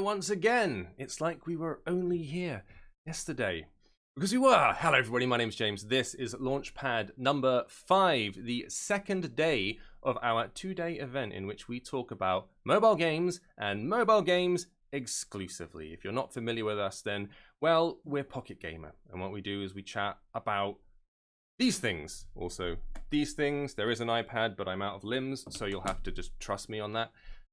once again. It's like we were only here yesterday. Because we were. Hello everybody, my name's James. This is LaunchPad number 5, the second day of our 2-day event in which we talk about mobile games and mobile games exclusively. If you're not familiar with us, then, well, we're Pocket Gamer. And what we do is we chat about these things. Also, these things. There is an iPad, but I'm out of limbs, so you'll have to just trust me on that.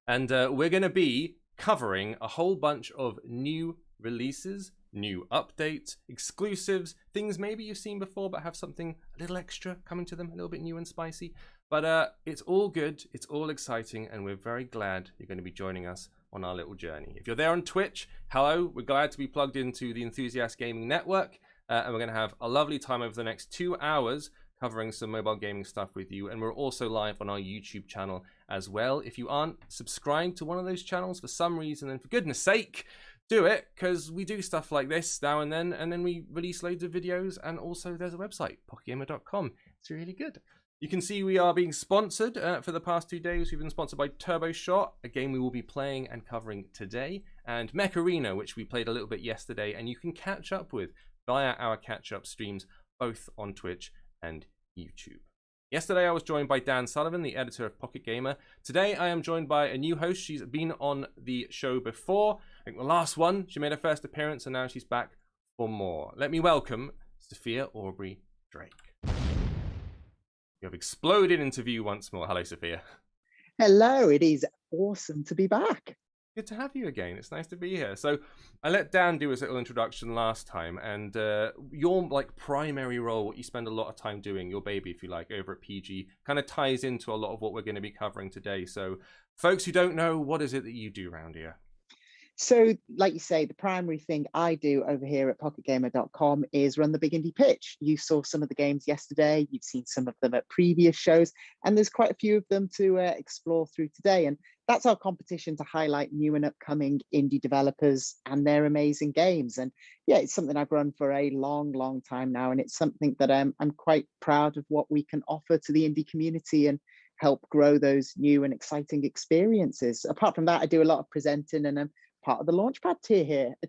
And we're going to be covering a whole bunch of new releases, new updates, exclusives, things maybe you've seen before but have something a little extra coming to them, a little bit new and spicy. But it's all good, it's all exciting, and we're very glad you're going to be joining us on our little journey. If you're there on Twitch, hello, we're glad to be plugged into the Enthusiast Gaming Network, and we're going to have a lovely time over the next 2 hours covering some mobile gaming stuff with you. And we're also live on our YouTube channel as well. If you aren't subscribed to one of those channels for some reason, then for goodness sake, do it, because we do stuff like this now and then we release loads of videos. And also there's a website, pocketgamer.com. It's really good. You can see we are being sponsored for the past 2 days. We've been sponsored by Turbo Shot, a game we will be playing and covering today, and Mech Arena, which we played a little bit yesterday, and you can catch up with via our catch-up streams, both on Twitch and YouTube. Yesterday I was joined by Dan Sullivan, the editor of Pocket Gamer. Today I am joined by a new host. She's been on the show before. I think the last one, she made her first appearance, and now she's back for more. Let me welcome Sophia Aubrey Drake. You have exploded into view once more. Hello, Sophia. Hello, it is awesome to be back. Good to have you again. It's nice to be here. So I let Dan do his little introduction last time, and your primary role, what you spend a lot of time doing, your baby, if you like, over at PG, kind of ties into a lot of what we're going to be covering today. So folks who don't know, what is it that you do around here? So, like you say, the primary thing I do over here at pocketgamer.com is run the Big Indie Pitch. You saw some of the games yesterday, you've seen some of them at previous shows, and there's quite a few of them to explore through today. And that's our competition to highlight new and upcoming indie developers and their amazing games. And yeah, it's something I've run for a long time now, and it's something that I'm quite proud of what we can offer to the indie community and help grow those new and exciting experiences. Apart from that, I do a lot of presenting, and I'm part of the LaunchPad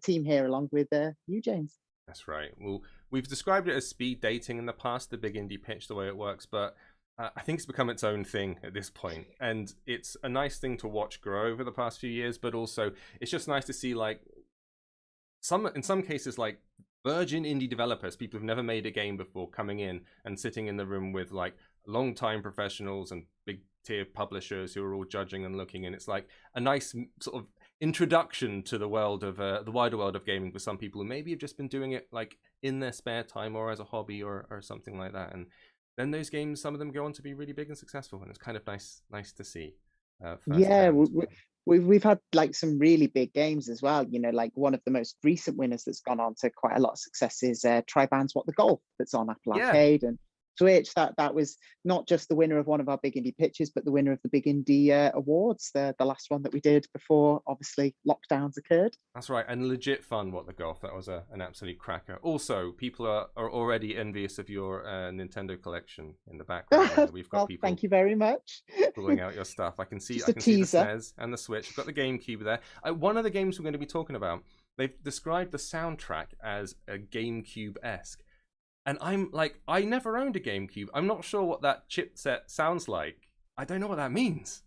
team here along with you, James. That's right. Well, we've described it as speed dating in the past, the Big Indie Pitch, the way it works, but I think it's become its own thing at this point, and it's a nice thing to watch grow over the past few years. But also, it's just nice to see in some cases virgin indie developers, people who've never made a game before, coming in and sitting in the room with long-time professionals and big tier publishers who are all judging and looking, and it's like a nice sort of introduction to the world of the wider world of gaming for some people who maybe have just been doing it in their spare time or as a hobby or something like that. And then those games, some of them go on to be really big and successful, and it's kind of nice to see. Yeah, we've had some really big games as well. You know, one of the most recent winners that's gone on to quite a lot of success is Triban's What the Golf, that's on Apple Arcade and Switch. That was not just the winner of one of our Big Indie Pitches, but the winner of the Big Indie Awards, the last one that we did before obviously lockdowns occurred. That's right, and legit fun. What the Golf, that was an absolute cracker. Also, people are already envious of your Nintendo collection in the background. We've got people, thank you very much, pulling out your stuff. I can see the SNES and the Switch. We've got the GameCube there. One of the games we're going to be talking about, they've described the soundtrack as a GameCube-esque. And I'm I never owned a GameCube. I'm not sure what that chipset sounds like. I don't know what that means.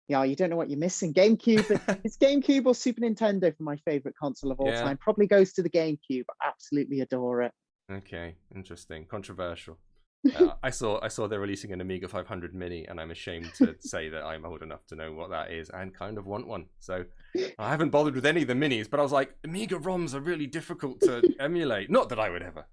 Yeah, you don't know what you're missing. GameCube, it's GameCube or Super Nintendo for my favorite console of all time. Probably goes to the GameCube. I absolutely adore it. Okay, interesting. Controversial. I saw they're releasing an Amiga 500 Mini, and I'm ashamed to say that I'm old enough to know what that is and kind of want one. So I haven't bothered with any of the minis, but I was like, Amiga ROMs are really difficult to emulate. Not that I would ever.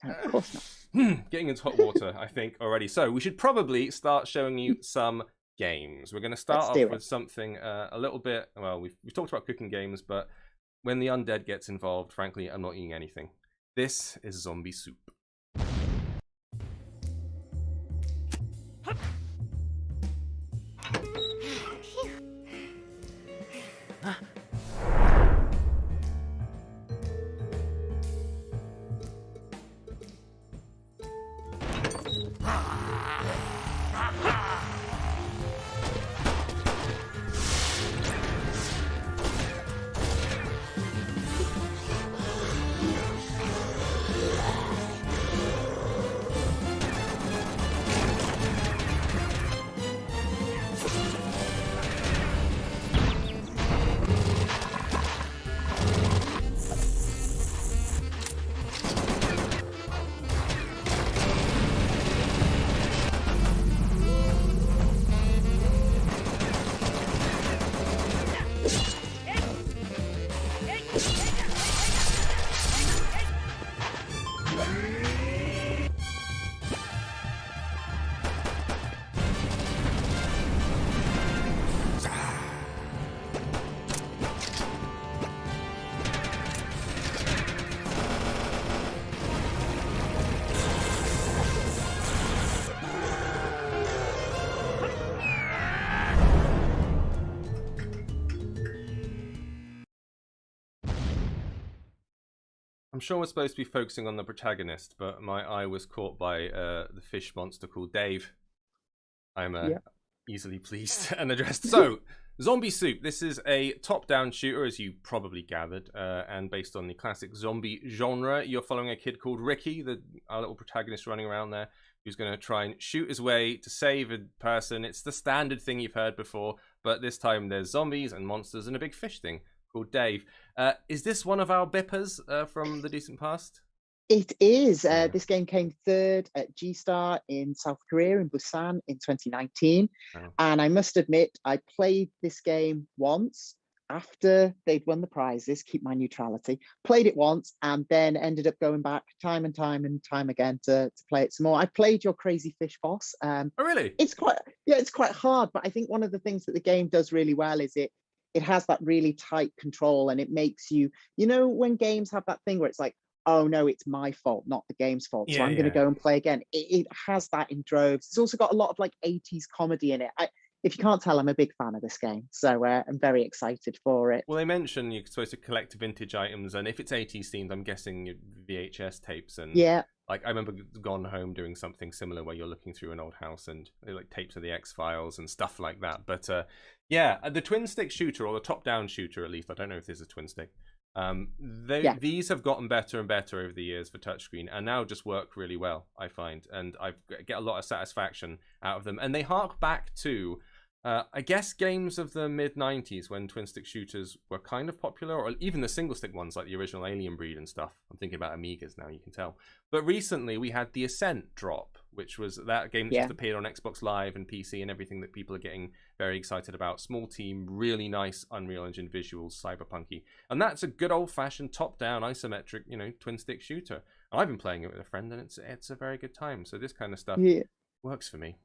Of course not. Getting into hot water, I think, already. So we should probably start showing you some games. We're going to start off with something a little bit, well, we've talked about cooking games, but when the undead gets involved, frankly, I'm not eating anything. This is Zombie Soup. I'm sure we're supposed to be focusing on the protagonist, but my eye was caught by the fish monster called Dave. I'm easily pleased and addressed. So, Zombie Soup. This is a top-down shooter, as you probably gathered, and based on the classic zombie genre. You're following a kid called Ricky, our little protagonist running around there, who's going to try and shoot his way to save a person. It's the standard thing you've heard before, but this time there's zombies and monsters and a big fish thing called Dave. Is this one of our bippers from the decent past? It is. This game came third at G-Star in South Korea, in Busan, in 2019. Oh. And I must admit, I played this game once after they'd won the prizes, keep my neutrality, played it once, and then ended up going back time and time again to play it some more. I played your Crazy Fish boss. Oh, really? It's quite hard, but I think one of the things that the game does really well is it has that really tight control, and it makes you, when games have that thing where it's like, oh no, it's my fault, not the game's fault. So I'm going to go and play again. It has that in droves. It's also got a lot of like 80s comedy in it. If you can't tell, I'm a big fan of this game. So I'm very excited for it. Well, they mention you're supposed to collect vintage items. And if it's 80s themed, I'm guessing VHS tapes. And like I remember Gone Home doing something similar where you're looking through an old house and like tapes of the X-Files and stuff like that. But the twin stick shooter, or the top-down shooter at least, I don't know if there's a twin stick. These have gotten better and better over the years for touchscreen, and now just work really well, I find, and I get a lot of satisfaction out of them. And they hark back to, I guess, games of the mid-90s when twin stick shooters were kind of popular, or even the single stick ones like the original Alien Breed and stuff. I'm thinking about Amigas now, you can tell. But recently we had the Ascent drop, which was that game that just appeared on Xbox Live and PC and everything that people are getting very excited about. Small team, really nice Unreal Engine visuals, cyberpunky. And that's a good old-fashioned top-down isometric, twin-stick shooter. And I've been playing it with a friend, and it's a very good time. So this kind of stuff works for me.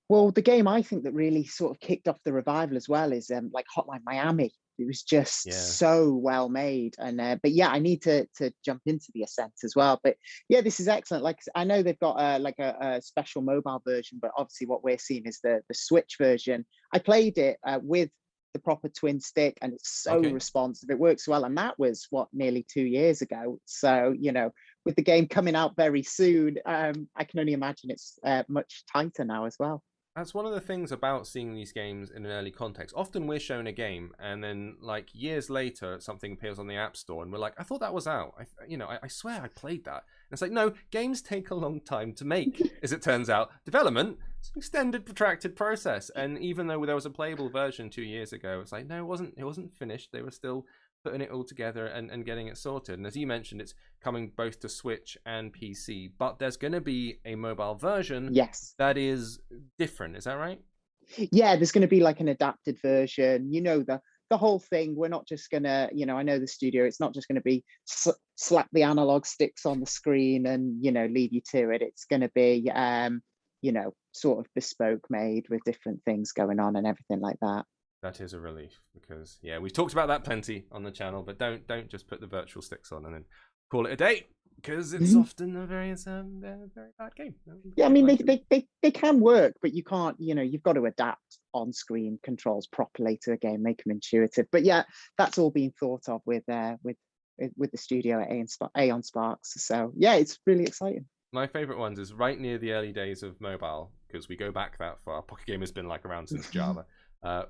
Well, the game I think that really sort of kicked off the revival as well is like Hotline Miami. It was just so well made, and but I need to jump into the Ascent as well. But this is excellent. Like I know they've got a special mobile version, but obviously what we're seeing is the Switch version. I played it with the proper twin stick, and it's so responsive. It works well, and that was nearly 2 years ago. So with the game coming out very soon, I can only imagine it's much tighter now as well. That's one of the things about seeing these games in an early context. Often we're shown a game, and then like years later, something appears on the App Store, and we're like, "I thought that was out. I swear I played that." And it's like, no, games take a long time to make. As it turns out, development is an extended, protracted process. And even though there was a playable version 2 years ago, it's like, no, it wasn't finished. They were still putting it all together and getting it sorted. And as you mentioned, it's coming both to Switch and PC, but there's going to be a mobile version that is different. Is that right? Yeah, there's going to be like an adapted version. The whole thing, we're not just going to, I know the studio, it's not just going to be slap the analog sticks on the screen and, leave you to it. It's going to be, sort of bespoke made with different things going on and everything like that. That is a relief, because we've talked about that plenty on the channel, but don't just put the virtual sticks on and then call it a day, because it's often a very bad game. Yeah, I mean they can work, but you can't. You've got to adapt on-screen controls properly to a game, make them intuitive. But that's all being thought of with the studio at Aeon Sparks. So it's really exciting. My favorite ones is right near the early days of mobile, because we go back that far. Pocket Game has been around since Java.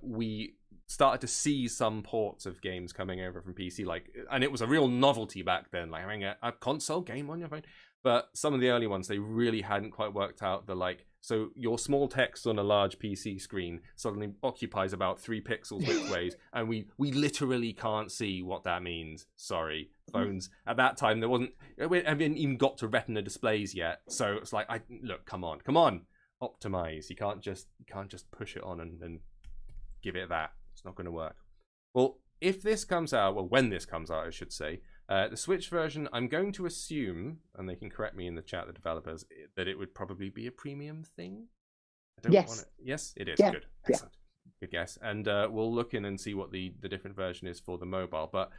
We started to see some ports of games coming over from PC, and it was a real novelty back then, like having a console game on your phone. But some of the early ones, they really hadn't quite worked out so your small text on a large PC screen suddenly occupies about 3 pixels widthways, and we literally can't see what that means. Sorry, phones. At that time, we haven't even got to Retina displays yet. So it's like, look, come on, Octomaze. You can't just push it on and give it that. It's not going to work. Well, if this comes out, when this comes out, I should say, the Switch version, I'm going to assume, and they can correct me in the chat, the developers, that it would probably be a premium thing. Yes, it is. Yeah. Good, excellent, good guess. And we'll look in and see what the different version is for the mobile. But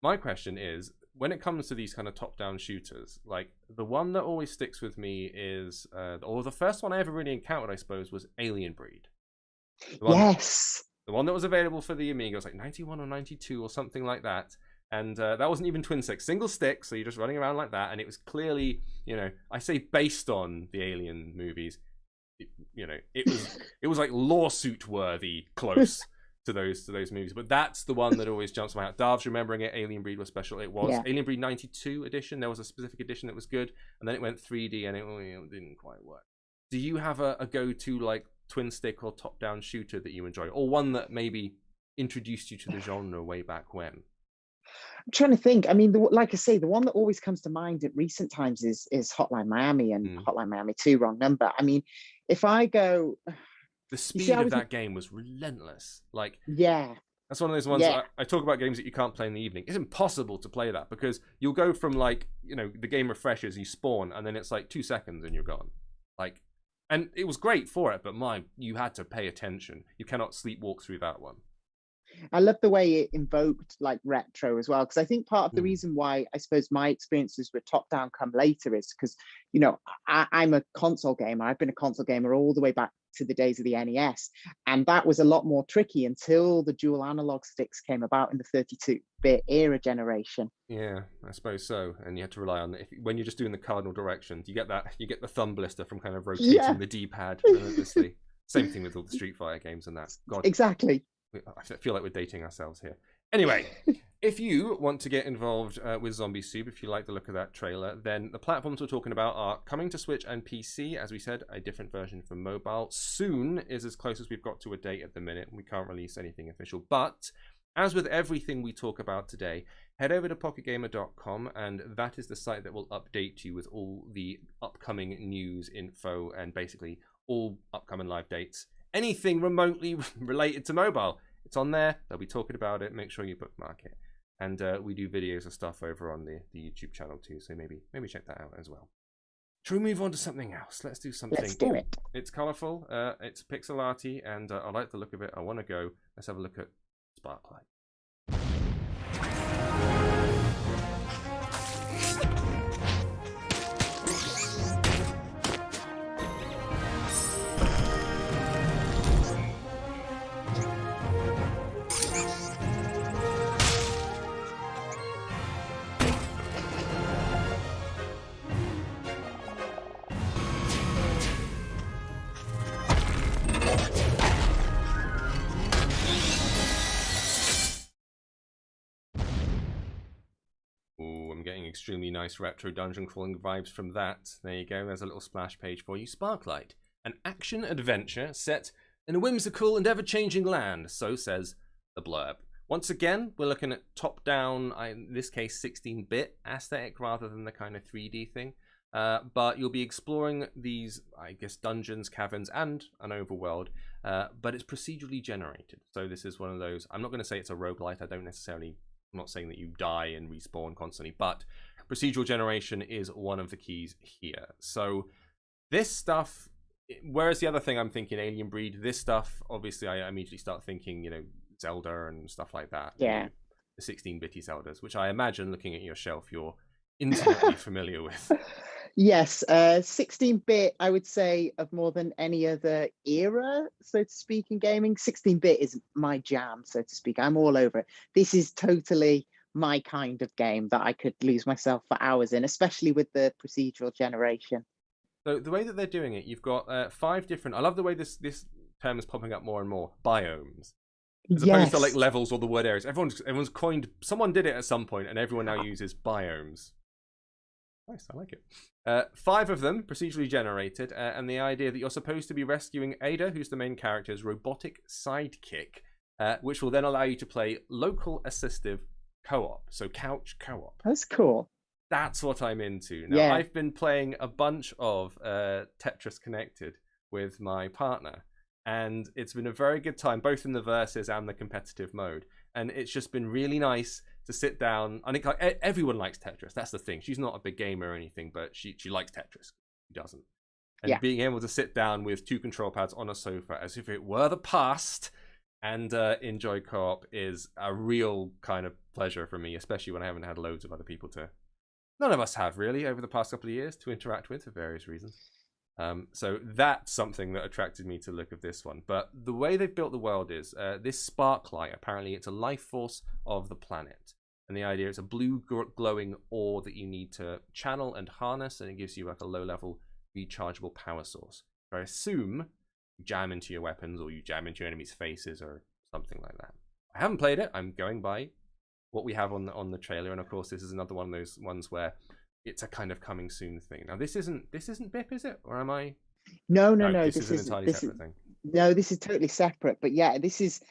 my question is, when it comes to these kind of top-down shooters, the one that always sticks with me is, or the first one I ever really encountered, I suppose, was Alien Breed. The one that was available for the Amiga. It was 91 or 92 or something like that. And that wasn't even twin stick, single stick. So you're just running around like that, and it was clearly, I say based on the Alien movies. It was like lawsuit worthy close to those movies. But that's the one that always jumps out. Darv's remembering it. Alien Breed was special. It was Alien Breed 92 edition. There was a specific edition that was good, and then it went 3D, and it didn't quite work. Do you have a go-to like twin stick or top-down shooter that you enjoy, or one that maybe introduced you to the genre way back when? I'm trying to think. I mean, like I say, the one that always comes to mind at recent times is Hotline Miami and Hotline Miami 2, Wrong Number. I mean, if I go... The speed of that game was relentless. Like, yeah. That's one of those ones I talk about games that you can't play in the evening. It's impossible to play that because you'll go from like, the game refreshes, you spawn, and then it's like 2 seconds and you're gone. Like, and it was great for it, but you had to pay attention. You cannot sleepwalk through that one. I love the way it invoked like retro as well, because I think part of the reason why I suppose my experiences with top down come later is because I'm a console gamer. I've been a console gamer all the way back to the days of the NES, and that was a lot more tricky until the dual analog sticks came about in the 32-bit era generation. Yeah, I suppose so. And you had to rely on when you're just doing the cardinal directions, you get the thumb blister from kind of rotating the D-pad relentlessly. Same thing with all the Street Fighter games and that. God, exactly. I feel like we're dating ourselves here. Anyway, if you want to get involved with Zombie Soup, if you like the look of that trailer, then the platforms we're talking about are coming to Switch and PC. As we said, a different version for mobile. Soon is as close as we've got to a date at the minute. We can't release anything official. But as with everything we talk about today, head over to pocketgamer.com, and that is the site that will update you with all the upcoming news, info, and basically all upcoming live dates. Anything remotely related to mobile, it's on there. They'll be talking about it. Make sure you bookmark it. And we do videos of stuff over on the YouTube channel too, so maybe check that out as well. Shall we move on to something else? Let's do something. Let's do it. It's colourful, it's pixel arty, and I like the look of it. I want to go. Let's have a look at Sparklite. Getting extremely nice retro dungeon crawling vibes from that. There you go, there's a little splash page for you. Sparklite, an action adventure set in a whimsical and ever-changing land, so says the blurb. Once again, we're looking at top-down, in this case 16-bit aesthetic rather than the kind of 3D thing. But you'll be exploring these, I guess, dungeons, caverns, and an overworld, but it's procedurally generated. So this is one of those, I'm not going to say it's a roguelite, I'm not saying that you die and respawn constantly, but procedural generation is one of the keys here. So this stuff, whereas the other thing I'm thinking Alien Breed, this stuff, obviously I immediately start thinking, Zelda and stuff like that. Yeah. The 16-bitty Zeldas, which I imagine looking at your shelf, you're intimately familiar with. Yes, 16-bit, I would say, of more than any other era, so to speak, in gaming. 16-bit is my jam, so to speak. I'm all over it. This is totally my kind of game that I could lose myself for hours in, especially with the procedural generation. So the way that they're doing it, you've got 5 different... I love the way this term is popping up more and more. Biomes. As opposed to like levels or the word areas. Everyone's coined... Someone did it at some point, and everyone now uses biomes. Nice, I like it. 5 of them procedurally generated, and the idea that you're supposed to be rescuing Ada, who's the main character's robotic sidekick, which will then allow you to play local assistive co-op, so couch co-op. That's cool. That's what I'm into. Now, I've been playing a bunch of Tetris Connected with my partner, and it's been a very good time, both in the versus and the competitive mode. And it's just been really nice to sit down. I think like, everyone likes Tetris. That's the thing. She's not a big gamer or anything, but she likes Tetris. She doesn't. And being able to sit down with 2 control pads on a sofa as if it were the past and enjoy co-op is a real kind of pleasure for me, especially when I haven't had loads of other people to... None of us have, really, over the past couple of years to interact with for various reasons. So that's something that attracted me to the look of this one. But the way they've built the world is, this Sparklite, apparently it's a life force of the planet. And the idea is a blue glowing ore that you need to channel and harness, and it gives you like a low-level rechargeable power source. I assume you jam into your weapons or you jam into your enemies' faces or something like that. I haven't played it. I'm going by what we have on the trailer, and of course this is another one of those ones where it's a kind of coming soon thing. Now this isn't BIP, is it? Or am I? No. This is an entirely separate thing. No, this is totally separate. But yeah, this is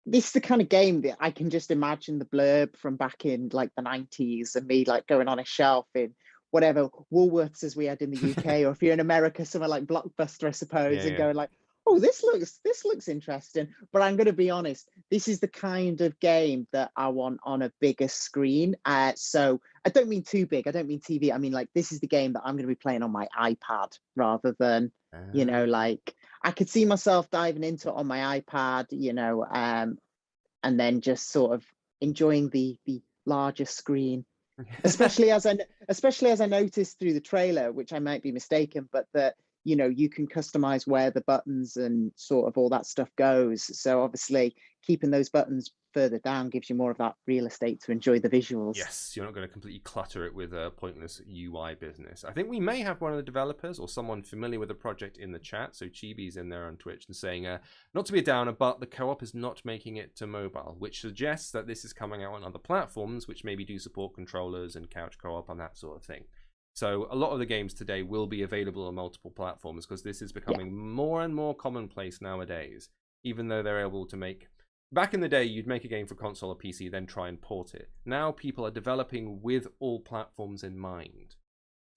this is the kind of game that I can just imagine the blurb from back in like the 90s and me like going on a shelf in whatever Woolworths as we had in the UK, or if you're in America, somewhere like Blockbuster, I suppose, and going like, oh, this looks interesting. But I'm going to be honest, this is the kind of game that I want on a bigger screen. So I don't mean too big. I don't mean TV. I mean, like, this is the game that I'm going to be playing on my iPad rather than, you know, like I could see myself diving into it on my iPad, you know, and then just sort of enjoying the larger screen. especially as I noticed through the trailer, which I might be mistaken, but that, you know, you can customize where the buttons and sort of all that stuff goes. So obviously keeping those buttons further down gives you more of that real estate to enjoy the visuals. Yes, you're not going to completely clutter it with a pointless UI business. I think we may have one of the developers or someone familiar with the project in the chat. So Chibi's in there on Twitch and saying, not to be a downer, but the co-op is not making it to mobile, which suggests that this is coming out on other platforms, which maybe do support controllers and couch co-op and that sort of thing. So a lot of the games today will be available on multiple platforms because this is becoming more and more commonplace nowadays, even though they're able to make... Back in the day, you'd make a game for console or PC, then try and port it. Now people are developing with all platforms in mind.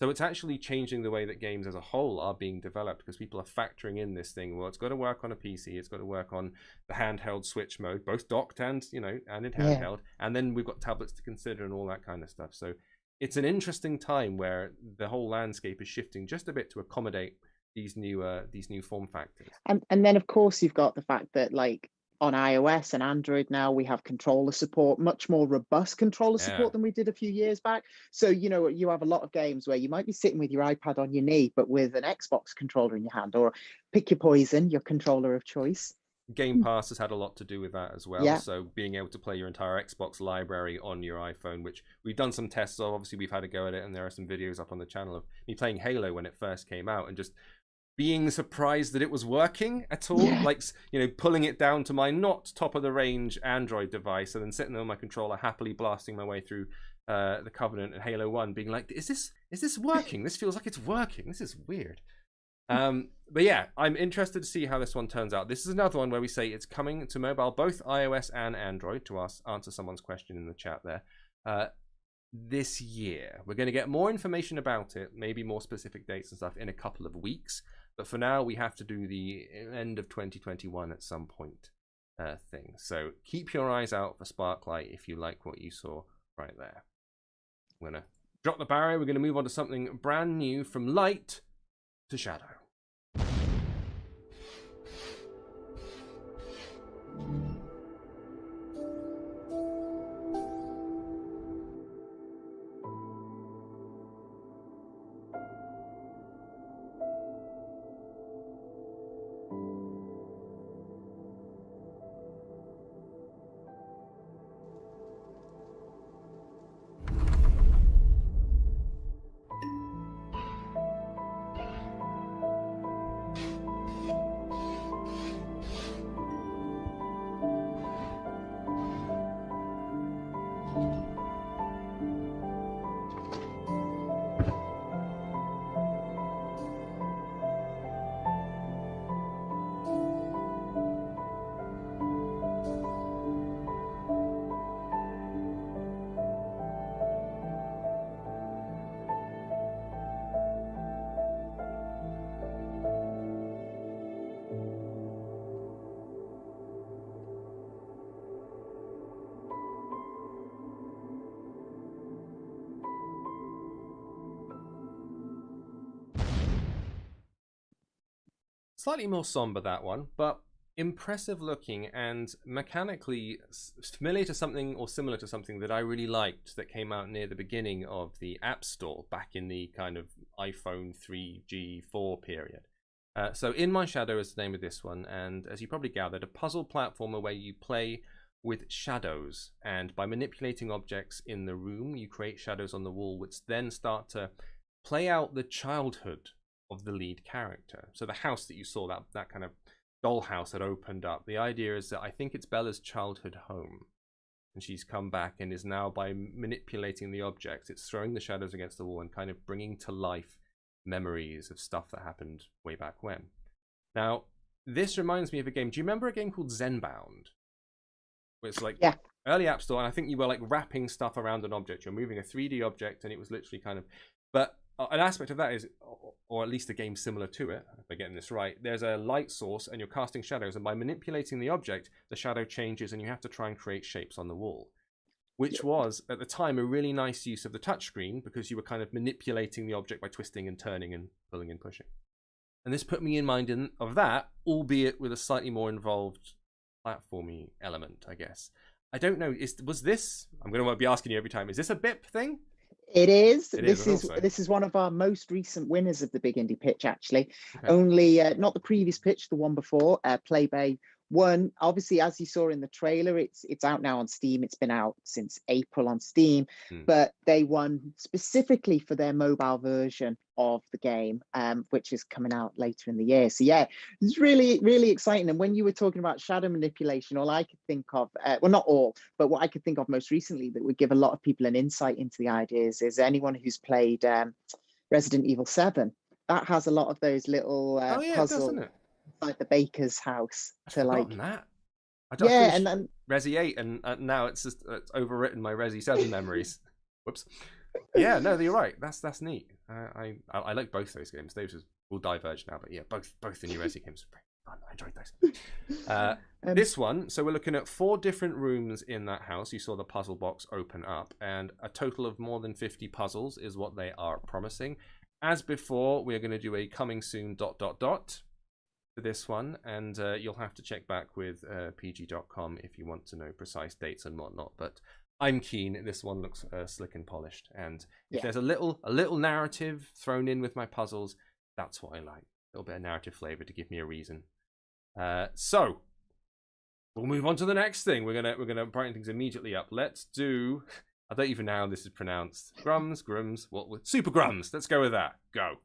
So it's actually changing the way that games as a whole are being developed because people are factoring in this thing. Well, it's got to work on a PC, it's got to work on the handheld Switch mode, both docked and, you know, and in handheld. And then we've got tablets to consider and all that kind of stuff. So it's an interesting time where the whole landscape is shifting just a bit to accommodate these new form factors. And then of course you've got the fact that like on iOS and Android now we have controller support, much more robust controller support than we did a few years back. So, you know, you have a lot of games where you might be sitting with your iPad on your knee, but with an Xbox controller in your hand, or pick your poison, your controller of choice. Game Pass has had a lot to do with that as well. So being able to play your entire Xbox library on your iPhone, which we've done some tests of. Obviously, we've had a go at it, and there are some videos up on the channel of me playing Halo when it first came out, and just being surprised that it was working at all. Like, you know, pulling it down to my not top of the range Android device, and then sitting there on my controller, happily blasting my way through the Covenant and Halo 1, being like, is this working? This feels like it's working. This is weird. But yeah, I'm interested to see how this one turns out. This is another one where we say it's coming to mobile, both iOS and Android, to answer someone's question in the chat there, this year. We're going to get more information about it, maybe more specific dates and stuff in a couple of weeks. But for now, we have to do the end of 2021 at some point thing. So keep your eyes out for Sparklite if you like what you saw right there. I'm going to drop the barrier. We're going to move on to something brand new, from light to shadow. Slightly more somber, that one, but impressive looking and mechanically familiar to something, or similar to something that I really liked that came out near the beginning of the App Store back in the kind of iPhone 3G 4 period. So In My Shadow is the name of this one, and as you probably gathered, a puzzle platformer where you play with shadows, and by manipulating objects in the room, you create shadows on the wall, which then start to play out the childhood of the lead character. So the house that you saw, that kind of dollhouse that opened up, the idea is that I think it's Bella's childhood home, and she's come back and is now, by manipulating the objects, it's throwing the shadows against the wall and kind of bringing to life memories of stuff that happened way back when. Now, this reminds me of a game. Do you remember a game called Zenbound? Where it's like early App Store, and I think you were like wrapping stuff around an object. You're moving a 3D object, and it was literally kind of... But an aspect of that is, or at least a game similar to it, if I'm getting this right, there's a light source, and you're casting shadows, and by manipulating the object, the shadow changes, and you have to try and create shapes on the wall. Which was, at the time, a really nice use of the touchscreen, because you were kind of manipulating the object by twisting and turning and pulling and pushing. And this put me in mind of that, albeit with a slightly more involved platformy element, I guess. I don't know, was this, I'm going to be asking you every time, is this a BIP thing? It is. This is one of our most recent winners of the Big Indie Pitch, actually. Okay. Only, not the previous pitch, the one before, Playbay won. Obviously, as you saw in the trailer, it's out now on Steam. It's been out since April on Steam, but they won specifically for their mobile version of the game, which is coming out later in the year. So yeah, it's really, really exciting. And when you were talking about shadow manipulation, all I could think of, well, not all, but what I could think of most recently that would give a lot of people an insight into the ideas is anyone who's played Resident Evil 7. That has a lot of those little puzzles like the baker's house to like that. And then Resi 8 and now it's just it's overwritten my Resi 7 memories. Whoops. Yeah, no, you're right. That's neat. I like both those games. Those will diverge now, but yeah, both the new Resi games are pretty fun. I enjoyed those. This one, so we're looking at 4 different rooms in that house. You saw the puzzle box open up, and a total of more than 50 puzzles is what they are promising. As before, we're going to do a coming soon ... for this one, and you'll have to check back with pg.com if you want to know precise dates and whatnot, but I'm keen. This one looks slick and polished, and if there's a little narrative thrown in with my puzzles, that's what I like. A little bit of narrative flavor to give me a reason. So we'll move on to the next thing. We're gonna brighten things immediately up. Let's do, I don't even know how this is pronounced. Grums, Super Grums. Let's go with that. Go.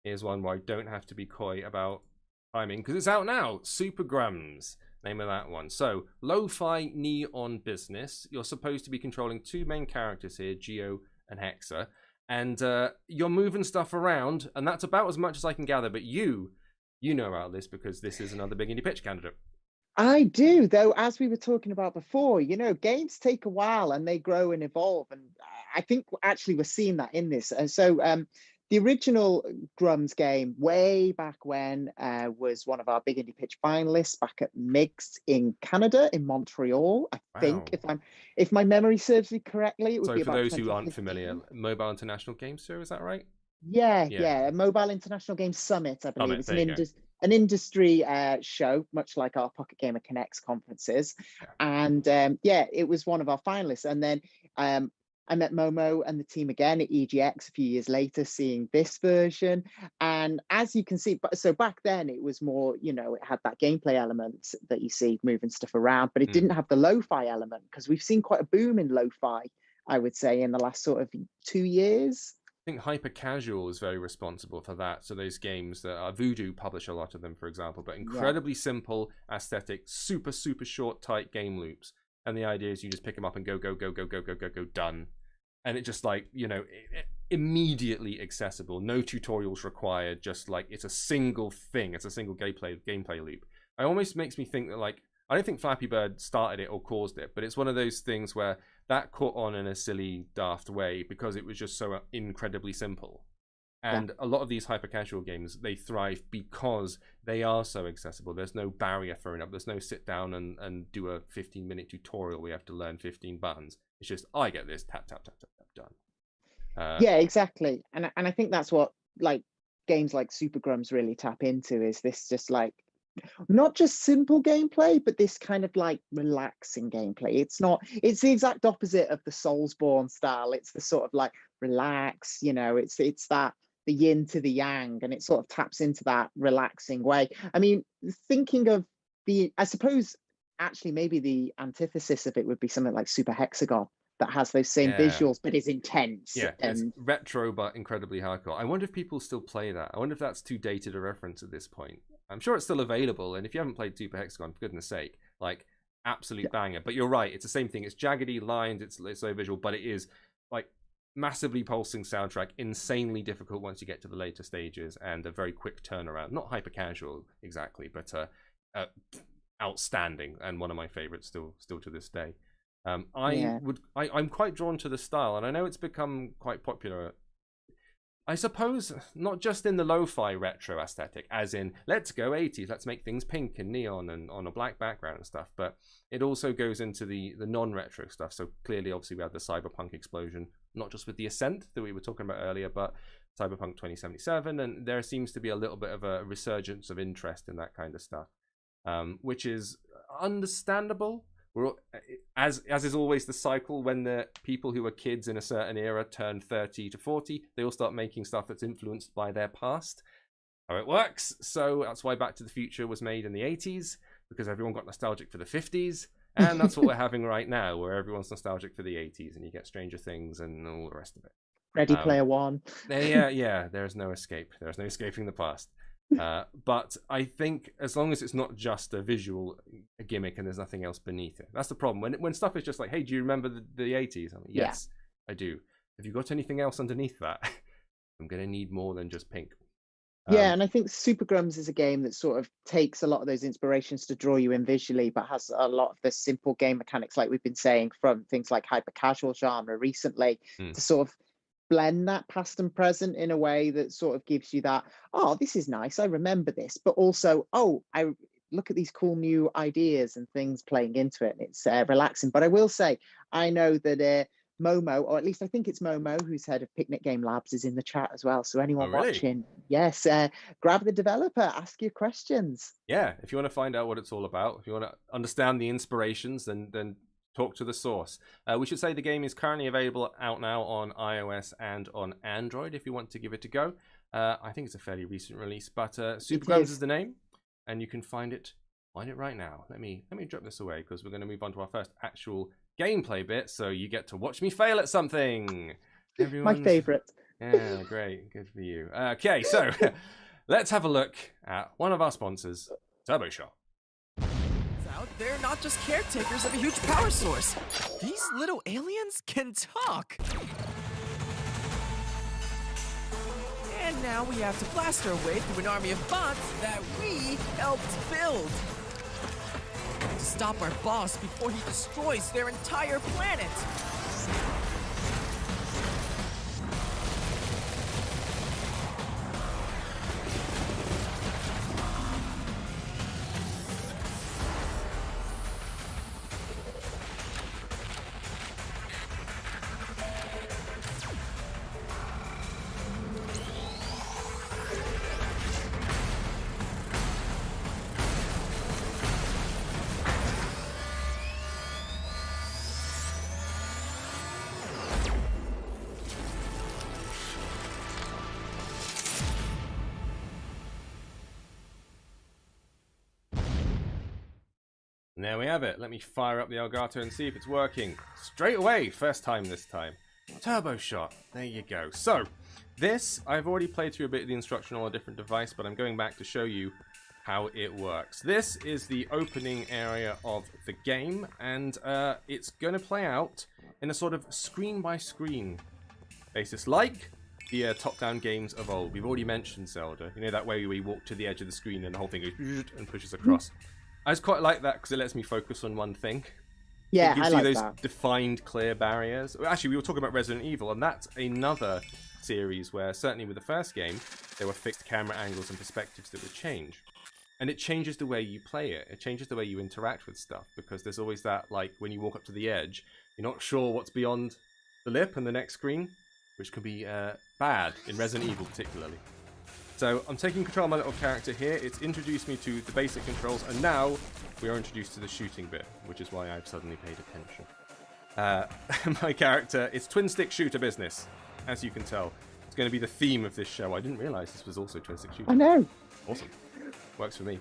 Here's one where I don't have to be coy about timing because it's out now. Super Grums, name of that one. So, lo-fi neon business. You're supposed to be controlling 2 main characters here, Geo and Hexa, and you're moving stuff around, and that's about as much as I can gather. But you know about this because this is another Big Indie Pitch candidate. I do, though, as we were talking about before, you know, games take a while and they grow and evolve, and I think actually we're seeing that in this. And so the original Grums game way back when was one of our Big Indie Pitch finalists back at MIGS in Canada, in Montreal, I think, if my memory serves me correctly. It would be about for those who aren't familiar, Mobile International Games Show, is that right? Yeah. Mobile International Games Summit, I believe. It's an industry show, much like our Pocket Gamer Connects conferences. And it was one of our finalists. And then I met Momo and the team again at EGX a few years later, seeing this version. And as you can see, so back then it was more, you know, it had that gameplay element that you see moving stuff around, but it didn't have the lo-fi element, because we've seen quite a boom in lo-fi, I would say, in the last sort of 2 years. I think Hyper Casual is very responsible for that. So those games that Voodoo publish a lot of them, for example, but incredibly simple aesthetic, super short, tight game loops. And the idea is you just pick them up and go, done. And it just like, you know, immediately accessible. No tutorials required. Just like it's a single thing. It's a single gameplay loop. It almost makes me think that, like, I don't think Flappy Bird started it or caused it, but it's one of those things where that caught on in a silly, daft way because it was just so incredibly simple. And a lot of these hyper-casual games, they thrive because they are so accessible. There's no barrier thrown up. There's no sit down and do a 15-minute tutorial where you have to learn 15 buttons. It's just, I get this, tap, tap, tap, tap, tap, done. Yeah, exactly. And I think that's what like games like Super Grums really tap into, is this just like, not just simple gameplay, but this kind of like relaxing gameplay. It's the exact opposite of the Soulsborne style. It's the sort of like relax, it's that the yin to the yang, and it sort of taps into that relaxing way. I mean, thinking of I suppose actually maybe the antithesis of it would be something like Super Hexagon, that has those same visuals but is intense. Yeah, it's retro but incredibly hardcore. I wonder if people still play that. I wonder if that's too dated a reference at this point. I'm sure it's still available, and if you haven't played Super Hexagon, for goodness sake, like, absolute banger. But you're right, it's the same thing. It's jaggedy lines, it's so visual, but it is like massively pulsing soundtrack, insanely difficult once you get to the later stages, and a very quick turnaround. Not hyper casual exactly, but outstanding, and one of my favorites still to this day. I'm quite drawn to the style, and I know it's become quite popular, I suppose, not just in the lo-fi retro aesthetic, as in, let's go 80s, let's make things pink and neon and on a black background and stuff, but it also goes into the non-retro stuff. So clearly, obviously, we had the cyberpunk explosion, not just with the Ascent that we were talking about earlier, but Cyberpunk 2077, and there seems to be a little bit of a resurgence of interest in that kind of stuff, which is understandable. As is always the cycle, when the people who are kids in a certain era turn 30 to 40, they all start making stuff that's influenced by their past. How it works. So that's why Back to the Future was made in the 80s, because everyone got nostalgic for the 50s. And that's what we're having right now, where everyone's nostalgic for the 80s, and you get Stranger Things and all the rest of it. Ready Player One. Yeah, there's no escape. There's no escaping the past. But I think as long as it's not just a visual gimmick and there's nothing else beneath it, that's the problem. When stuff is just like, hey, do you remember the 80s? I'm like, yes, I do. Have you got anything else underneath that? I'm going to need more than just pink. And I think Super Grums is a game that sort of takes a lot of those inspirations to draw you in visually, but has a lot of the simple game mechanics, like we've been saying, from things like hyper casual genre recently, to sort of blend that past and present in a way that sort of gives you that, oh, this is nice, I remember this, but also, oh, I look at these cool new ideas and things playing into it, and it's relaxing. But I will say, I know that Momo, or at least I think it's Momo, who's head of Picnic Game Labs, is in the chat as well. So anyone watching, yes, grab the developer, ask your questions. Yeah, if you want to find out what it's all about, if you want to understand the inspirations, then talk to the source. We should say the game is currently available out now on iOS and on Android if you want to give it a go. I think it's a fairly recent release, but Super Grums is the name, and you can find it right now. Let me drop this away, because we're going to move on to our first actual gameplay bit, so you get to watch me fail at something. My favorite. Yeah, great. Good for you. Okay, so let's have a look at one of our sponsors, TurboShop. They're not just caretakers of a huge power source. These little aliens can talk. And now we have to blast our way through an army of bots that we helped build. To stop our boss before he destroys their entire planet. There we have it. Let me fire up the Elgato and see if it's working. Straight away, first time this time. TurboShop, there you go. So, this, I've already played through a bit of the instruction on a different device, but I'm going back to show you how it works. This is the opening area of the game, and it's going to play out in a sort of screen-by-screen basis, like the top-down games of old. We've already mentioned Zelda. You know, that way we walk to the edge of the screen and the whole thing goes and pushes across. I just quite like that because it lets me focus on one thing. Yeah, it gives I you like those that. defined, clear barriers. Actually, we were talking about Resident Evil, and that's another series where, certainly with the first game, there were fixed camera angles and perspectives that would change. And it changes the way you play it. It changes the way you interact with stuff, because there's always that, like, when you walk up to the edge, you're not sure what's beyond the lip and the next screen, which can be bad in Resident Evil particularly. So I'm taking control of my little character here. It's introduced me to the basic controls, and now we are introduced to the shooting bit, which is why I've suddenly paid attention. My character, it's twin stick shooter business, as you can tell. It's going to be the theme of this show. I didn't realise this was also twin stick shooter. I know. Awesome. Works for me.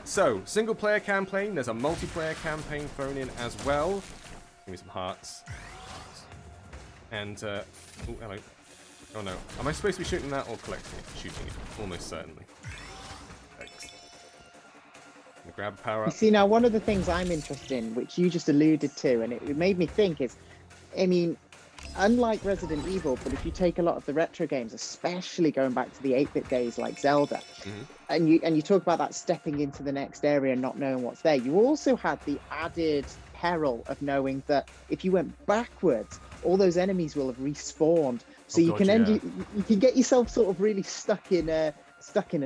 So, single player campaign. There's a multiplayer campaign thrown in as well. Give me some hearts. And, oh, hello. Oh no. Am I supposed to be shooting that or collecting it? Shooting it. Almost certainly. Thanks. I'm gonna grab a power up. You see, now one of the things I'm interested in, which you just alluded to, and it made me think is, I mean, unlike Resident Evil, but if you take a lot of the retro games, especially going back to the 8-bit days like Zelda, and you talk about that stepping into the next area and not knowing what's there, you also had the added peril of knowing that if you went backwards, all those enemies will have respawned. So you can get yourself sort of really stuck in a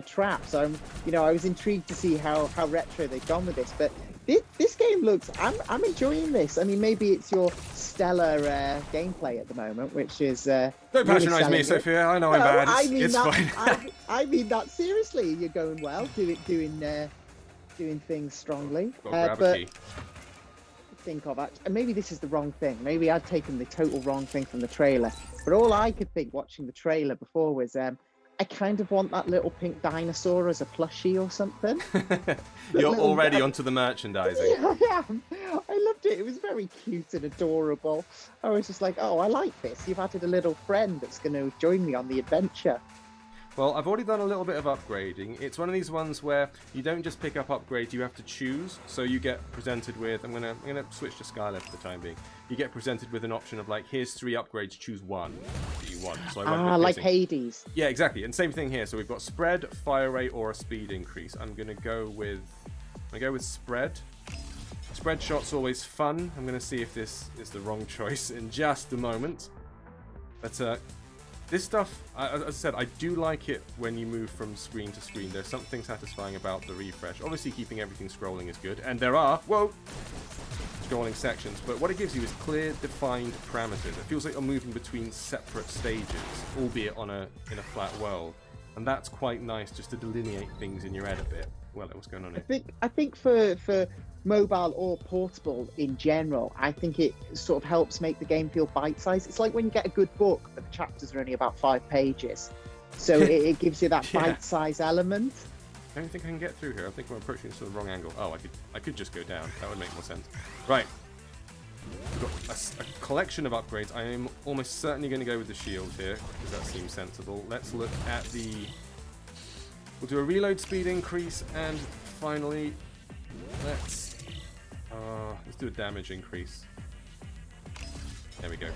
trap. So I was intrigued to see how retro they've gone with this. But this game looks, I'm enjoying this. I mean, maybe it's your stellar gameplay at the moment, which is don't patronise me, Sophia. I know I'm bad. It's fine. I mean that seriously. You're going well, doing things strongly. Grab a key. Think of it, and maybe this is the wrong thing. Maybe I'd taken the total wrong thing from the trailer. But all I could think watching the trailer before was, I kind of want that little pink dinosaur as a plushie or something. You're already onto the merchandising. Yeah, I am. I loved it. It was very cute and adorable. I was just like, oh, I like this. You've added a little friend that's going to join me on the adventure. Well, I've already done a little bit of upgrading. It's one of these ones where you don't just pick up upgrades, you have to choose. So you get presented with, I'm gonna switch to Skylar for the time being. You get presented with an option of like, here's 3 upgrades, choose one that you want. So I went like Hades. Yeah, exactly. And same thing here. So we've got spread, fire rate, or a speed increase. I'm gonna go with spread. Spread shot's always fun. I'm gonna see if this is the wrong choice in just a moment. But this stuff, as I said, I do like it when you move from screen to screen. There's something satisfying about the refresh. Obviously, keeping everything scrolling is good. And there are, scrolling sections. But what it gives you is clear, defined parameters. It feels like you're moving between separate stages, albeit in a flat world. And that's quite nice, just to delineate things in your head a bit. Well, what's going on here? I think for mobile or portable in general, I think it sort of helps make the game feel bite-sized. It's like when you get a good book, but the chapters are only about 5 pages. So it gives you that bite-sized element. I don't think I can get through here. I think we're approaching this from the wrong angle. Oh, I could just go down. That would make more sense. Right. We've got a collection of upgrades. I am almost certainly going to go with the shield here, because that seems sensible. Let's look at the... We'll do a reload speed increase, and finally, let's do a damage increase. There we go.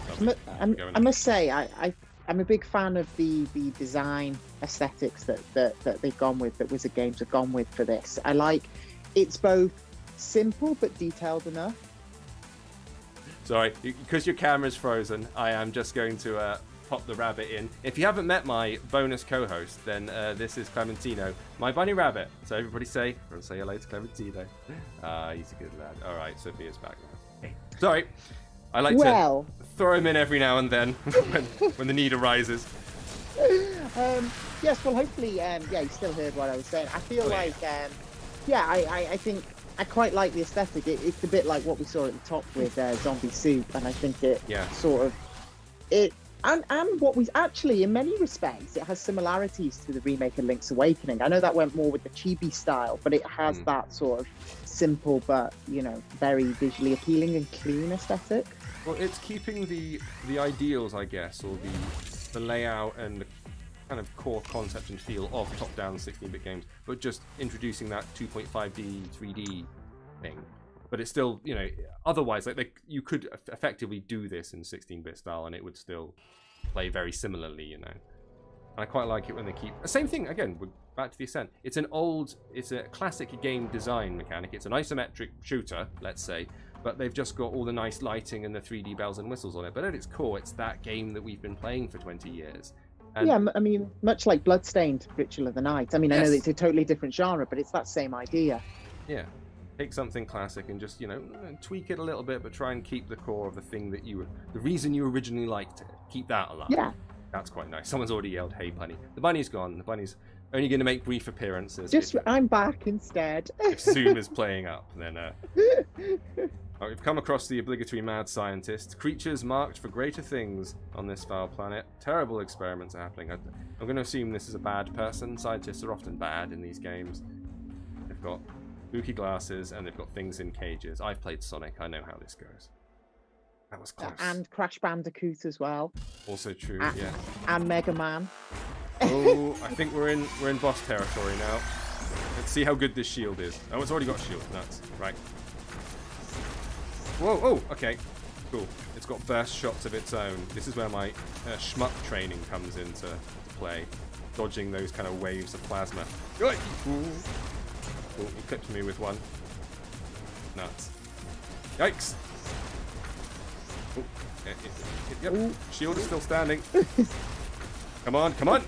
I must say, I'm a big fan of the design aesthetics that they've gone with, that Wizard Games have gone with for this. I like, it's both simple but detailed enough. Sorry, because your camera's frozen, I am just going to pop the rabbit in. If you haven't met my bonus co-host, then this is Clementino, my bunny rabbit. So everybody say hello to Clementino. He's a good lad. All right, Sophia's back now. Sorry, I like to throw him in every now and then when the need arises. Yes, well, hopefully, you still heard what I was saying. I feel I think I quite like the aesthetic. It's a bit like what we saw at the top with Zombie Soup, and I think it sort of and what we actually, in many respects, it has similarities to the remake of Link's Awakening. I know that went more with the chibi style, but it has that sort of simple but very visually appealing and clean aesthetic. Well, it's keeping the ideals, I guess, or the layout and the kind of core concept and feel of top-down 16-bit games, but just introducing that 2.5D 3D thing. But it's still, otherwise, you could effectively do this in 16-bit style, and it would still play very similarly, And I quite like it when they keep... Same thing, again, we're back to the Ascent. It's a classic game design mechanic. It's an isometric shooter, let's say, but they've just got all the nice lighting and the 3D bells and whistles on it. But at its core, it's that game that we've been playing for 20 years. And yeah, I mean, much like Bloodstained Ritual of the Night. I mean, I know Yes. that it's a totally different genre, but it's that same idea. yeah, take something classic and just, tweak it a little bit, but try and keep the core of the thing that the reason you originally liked it. Keep that alive. Yeah. That's quite nice. Someone's already yelled, "Hey, bunny." The bunny's gone. The bunny's only going to make brief appearances. Just, I'm back instead. If Zoom is playing up, then we've come across the obligatory mad scientist. Creatures marked for greater things on this foul planet. Terrible experiments are happening. I'm going to assume this is a bad person. Scientists are often bad in these games. They've got spooky glasses and they've got things in cages. I've played Sonic. I know how this goes. That was close. And Crash Bandicoot as well. Also true, Ah. yeah. And Mega Man. Oh, I think we're in boss territory now. Let's see how good this shield is. Oh, it's already got shield. Nuts. Right. Whoa, oh, okay. Cool. It's got burst shots of its own. This is where my shmup training comes into play. Dodging those kind of waves of plasma. Ooh. Cool, he clipped me with one. Nuts. Yikes. Ooh. Yep, Ooh. shield is still standing. Come on, come on!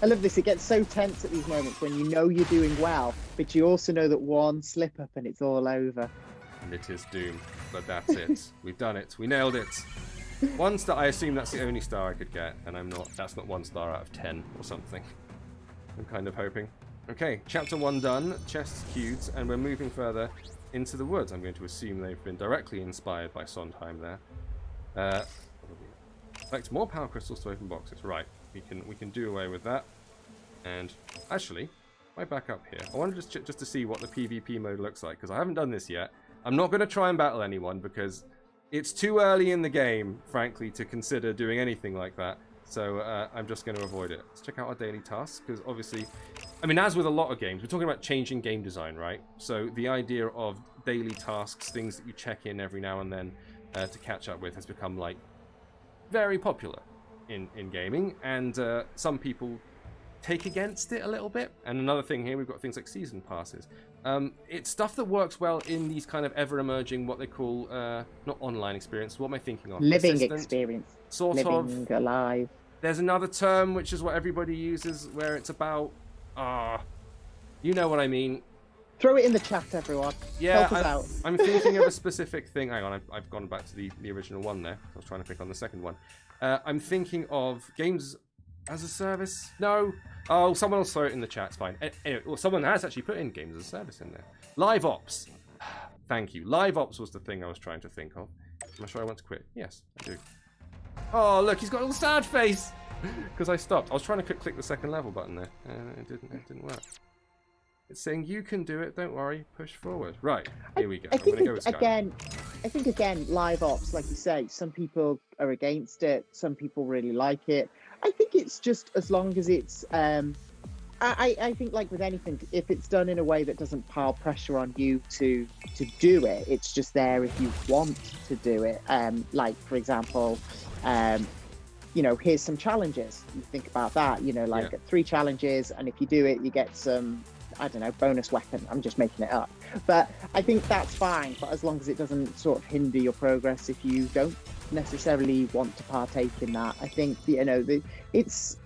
I love this. It gets so tense at these moments when you know you're doing well, but you also know that one slip up and it's all over. And it is doom, but that's it. We've done it. We nailed it. 1 star. I assume that's the only star I could get, and I'm not. That's not 1 star out of 10 or something. I'm kind of hoping. Okay, chapter 1 done. Chests queued, and we're moving further into the woods. I'm going to assume they've been directly inspired by Sondheim there. Collect more power crystals to open boxes. Right, we can do away with that. And actually, if I back up here, I wanted just to see what the PvP mode looks like, because I haven't done this yet. I'm not going to try and battle anyone because it's too early in the game, frankly, to consider doing anything like that. So I'm just going to avoid it. Let's check out our daily tasks, because obviously, I mean, as with a lot of games, we're talking about changing game design, right? So the idea of daily tasks, things that you check in every now and then to catch up with, has become like very popular in gaming, and some people take against it a little bit. And another thing here, we've got things like season passes. It's stuff that works well in these kind of ever-emerging, what they call, not online experience, what am I thinking of? Living Persistent, experience. sort Living of. alive. There's another term, which is what everybody uses, where it's about, you know what I mean. Throw it in the chat, everyone. Yeah, Help us out. I'm thinking of a specific thing. Hang on, I've gone back to the original one there. I was trying to pick on the second one. I'm thinking of games as a service. No. Oh, someone will throw it in the chat. It's fine. Anyway, well, someone has actually put in games as a service in there. Live ops. Thank you. Live ops was the thing I was trying to think of. Am I sure I want to quit? Yes, I do. Oh, look, he's got a little sad face because I stopped. I was trying to click the second level button there. It didn't work. It's saying you can do it. Don't worry. Push forward. Right. Here we go. I I'm going think to go with Skyrim. I think again, live ops, like you say, some people are against it. Some people really like it. I think it's just as long as it's. I think, like with anything, if it's done in a way that doesn't pile pressure on you to do it, it's just there if you want to do it. Like for example, here's some challenges. You think about that. Like 3 challenges, and if you do it, you get some. I don't know, bonus weapon. I'm just making it up. But I think that's fine, but as long as it doesn't sort of hinder your progress if you don't necessarily want to partake in that. I think, it's,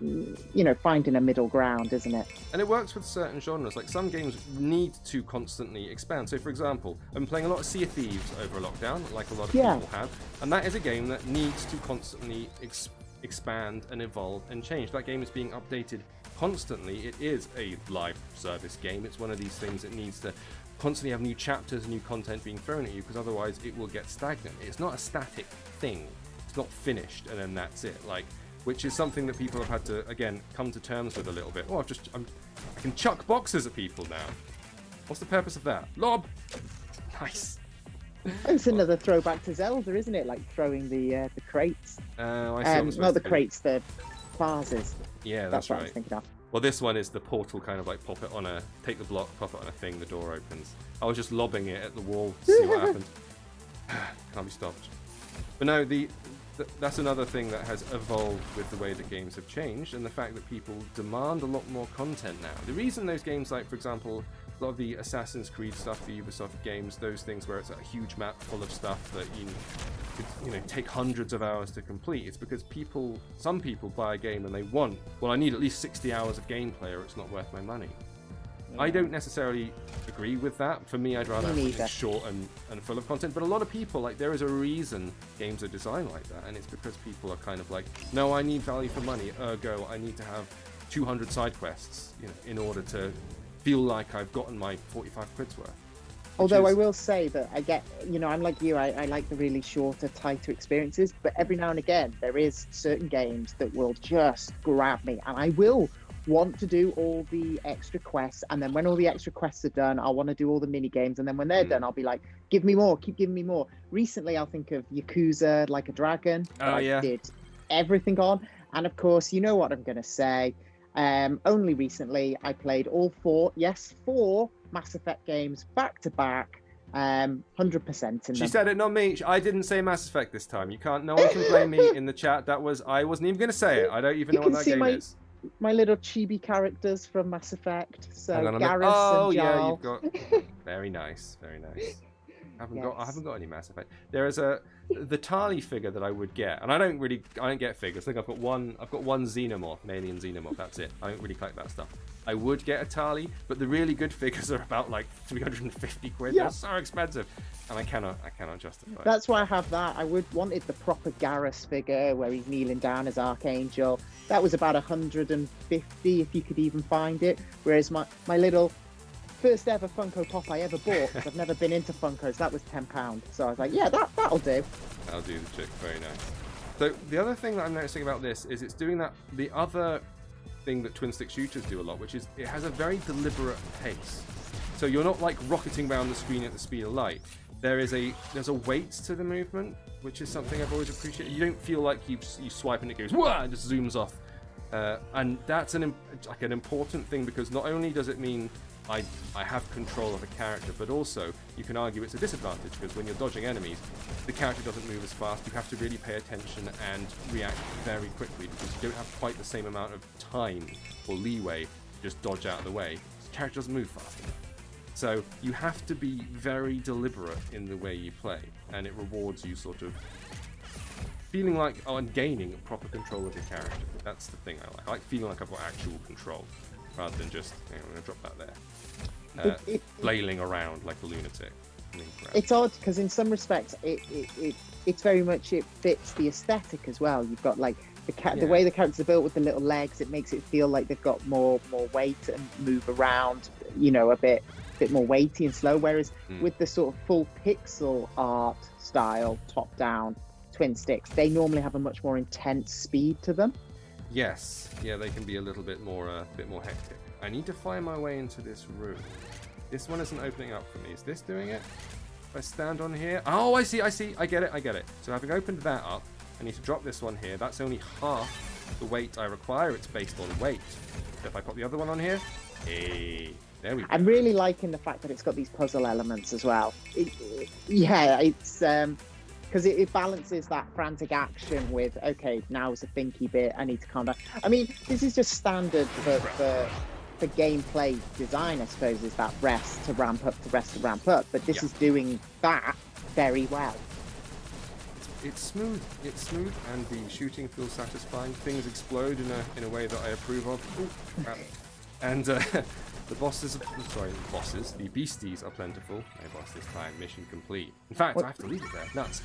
finding a middle ground, isn't it? And it works with certain genres. Like some games need to constantly expand. So for example, I've been playing a lot of Sea of Thieves over lockdown, like a lot of people have. And that is a game that needs to constantly expand and evolve and change. That game is being updated constantly. It is a live service game. It's one of these things that needs to constantly have new chapters, new content being thrown at you, because otherwise it will get stagnant. It's not a static thing. It's not finished and then that's it. Which is something that people have had to, again, come to terms with a little bit. Oh, I can chuck boxes at people now. What's the purpose of that? Lob! Nice. It's another throwback to Zelda, isn't it? Like throwing the crates. Not the crates, the vases. Yeah, that's what right. I was thinking of. Well, this one is the portal, kind of like take the block, pop it on a thing, the door opens. I was just lobbing it at the wall to see what happened. Can't be stopped. But no, that's another thing that has evolved with the way that games have changed, and the fact that people demand a lot more content now. The reason those games like, for example, a lot of the Assassin's Creed stuff, the Ubisoft games, those things where it's a huge map full of stuff that could, take hundreds of hours to complete. It's because some people buy a game and they want, well, I need at least 60 hours of gameplay or it's not worth my money. Yeah. I don't necessarily agree with that. For me, I'd rather have something short and full of content. But a lot of people, like, there is a reason games are designed like that, and it's because people are kind of like, no, I need value for money, ergo, I need to have 200 side quests, in order to feel like I've gotten my 45 quid's worth. Although I will say that I get, I'm like you, I like the really shorter, tighter experiences, but every now and again, there is certain games that will just grab me, and I will want to do all the extra quests, and then when all the extra quests are done, I'll want to do all the mini games, and then when they're done, I'll be like, give me more, keep giving me more. Recently, I'll think of Yakuza Like a Dragon. I did everything on, and of course, you know what I'm going to say. Only recently, I played all four Mass Effect games back to back, 100% in them. She said it, not me. I didn't say Mass Effect this time. No one can blame me in the chat. I wasn't even going to say it. I don't even know what that game is. My little chibi characters from Mass Effect. So Garrus and Jarl. Yeah, you've got. Very nice, very nice. I haven't got any Mass Effect. There is the Tali figure that I would get, and I don't get figures. I think I've got one Xenomorph, an alien Xenomorph. That's it. I don't really collect that stuff. I would get a Tali, but the really good figures are about like 350 quid. Yeah. They're so expensive, and I cannot justify. That's why I have that. I wanted the proper Garrus figure where he's kneeling down as Archangel. That was about 150 if you could even find it. Whereas my little first ever Funko Pop I ever bought, because I've never been into Funkos, that was £10. So I was like, yeah, that'll do. That'll do the trick. Very nice. So the other thing that I'm noticing about this is it's doing the other thing that twin stick shooters do a lot, which is it has a very deliberate pace. So you're not like rocketing around the screen at the speed of light. There's a weight to the movement, which is something I've always appreciated. You don't feel like you swipe and it goes wah and just zooms off, and that's an important thing, because not only does it mean I have control of a character, but also you can argue it's a disadvantage, because when you're dodging enemies, the character doesn't move as fast. You have to really pay attention and react very quickly, because you don't have quite the same amount of time or leeway to just dodge out of the way. The character doesn't move fast enough. So you have to be very deliberate in the way you play, and it rewards you sort of feeling like, I'm gaining proper control of your character. That's the thing I like. I like feeling like I've got actual control, rather than just, I'm going to drop that there, flailing around like a lunatic. It's odd, because in some respects, it's very much, it fits the aesthetic as well. You've got like the way the characters are built with the little legs, it makes it feel like they've got more weight and move around, a bit more weighty and slow, whereas with the sort of full pixel art style, top-down twin sticks, they normally have a much more intense speed to them. Yes, yeah, they can be a little bit more hectic. I need to find my way into this room. This one isn't opening up for me. Is this doing it? If I stand on here, oh, I see, I get it. So having opened that up, I need to drop this one here. That's only half the weight I require. It's based on weight. So if I put the other one on here, hey, there we go. I'm really liking the fact that it's got these puzzle elements as well. It's because it balances that frantic action with, okay, now is the thinky bit, I need to calm down. I mean, this is just standard for gameplay design, I suppose, is that rest to ramp up, but this is doing that very well. It's smooth, and the shooting feels satisfying. Things explode in a way that I approve of. Ooh, crap. And the beasties are plentiful. No boss this time, mission complete. In fact, I have to leave it there. Nuts.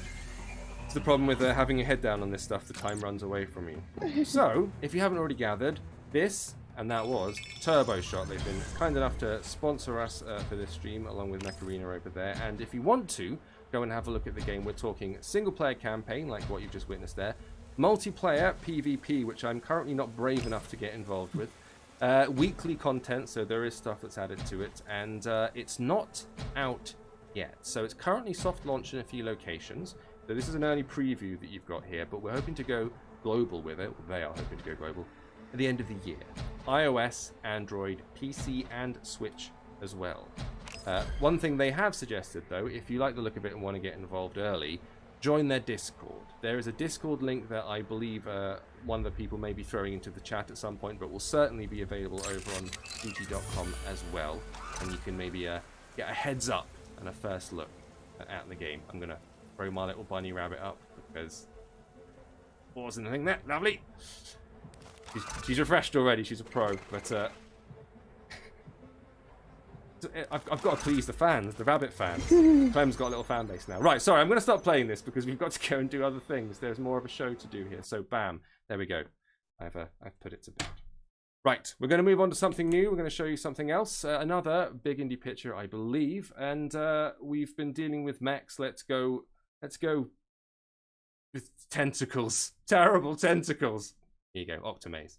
It's the problem with having your head down on this stuff, the time runs away from you. So, if you haven't already gathered, this, and that was Turbo Shot. They've been kind enough to sponsor us for this stream, along with Macarena over there. And if you want to, go and have a look at the game. We're talking single-player campaign, like what you've just witnessed there. Multiplayer, PvP, which I'm currently not brave enough to get involved with. Weekly content, so there is stuff that's added to it, and it's not out yet. So it's currently soft launched in a few locations. So this is an early preview that you've got here, but we're hoping to go global with it. They are hoping to go global at the end of the year. iOS, Android, PC, and Switch as well. One thing they have suggested, though, if you like the look of it and want to get involved early, join their Discord. There is a Discord link that I believe one of the people may be throwing into the chat at some point, but will certainly be available over on GT.com as well. And you can maybe get a heads up and a first look at the game. I'm going to throw my little bunny rabbit up because wasn't the thing there. Lovely. She's refreshed already. She's a pro, but I've got to please the fans, the rabbit fans. Clem's got a little fan base now. Right, sorry, I'm going to stop playing this because we've got to go and do other things. There's more of a show to do here. So, bam, there we go. I've put it to bed. Right, we're going to move on to something new. We're going to show you something else. Another big indie picture, I believe. And we've been dealing with mechs. Let's go with tentacles. Terrible tentacles. Here you go, Octomaze.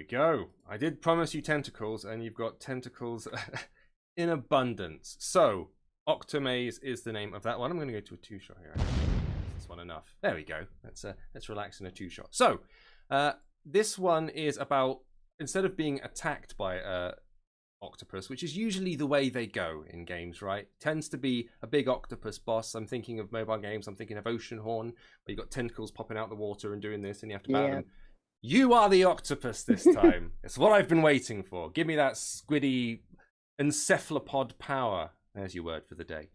Go. I did promise you tentacles, and you've got tentacles in abundance. So, Octomaze is the name of that one. I'm going to go to a two-shot here. Is this one enough? There we go. Let's relax in a two-shot. So, this one is about, instead of being attacked by octopus, which is usually the way they go in games, right? Tends to be a big octopus boss. I'm thinking of mobile games. I'm thinking of Oceanhorn, where you've got tentacles popping out the water and doing this, and you have to battle them. You are the octopus this time. It's what I've been waiting for. Give me that squiddy encephalopod power. There's your word for the day.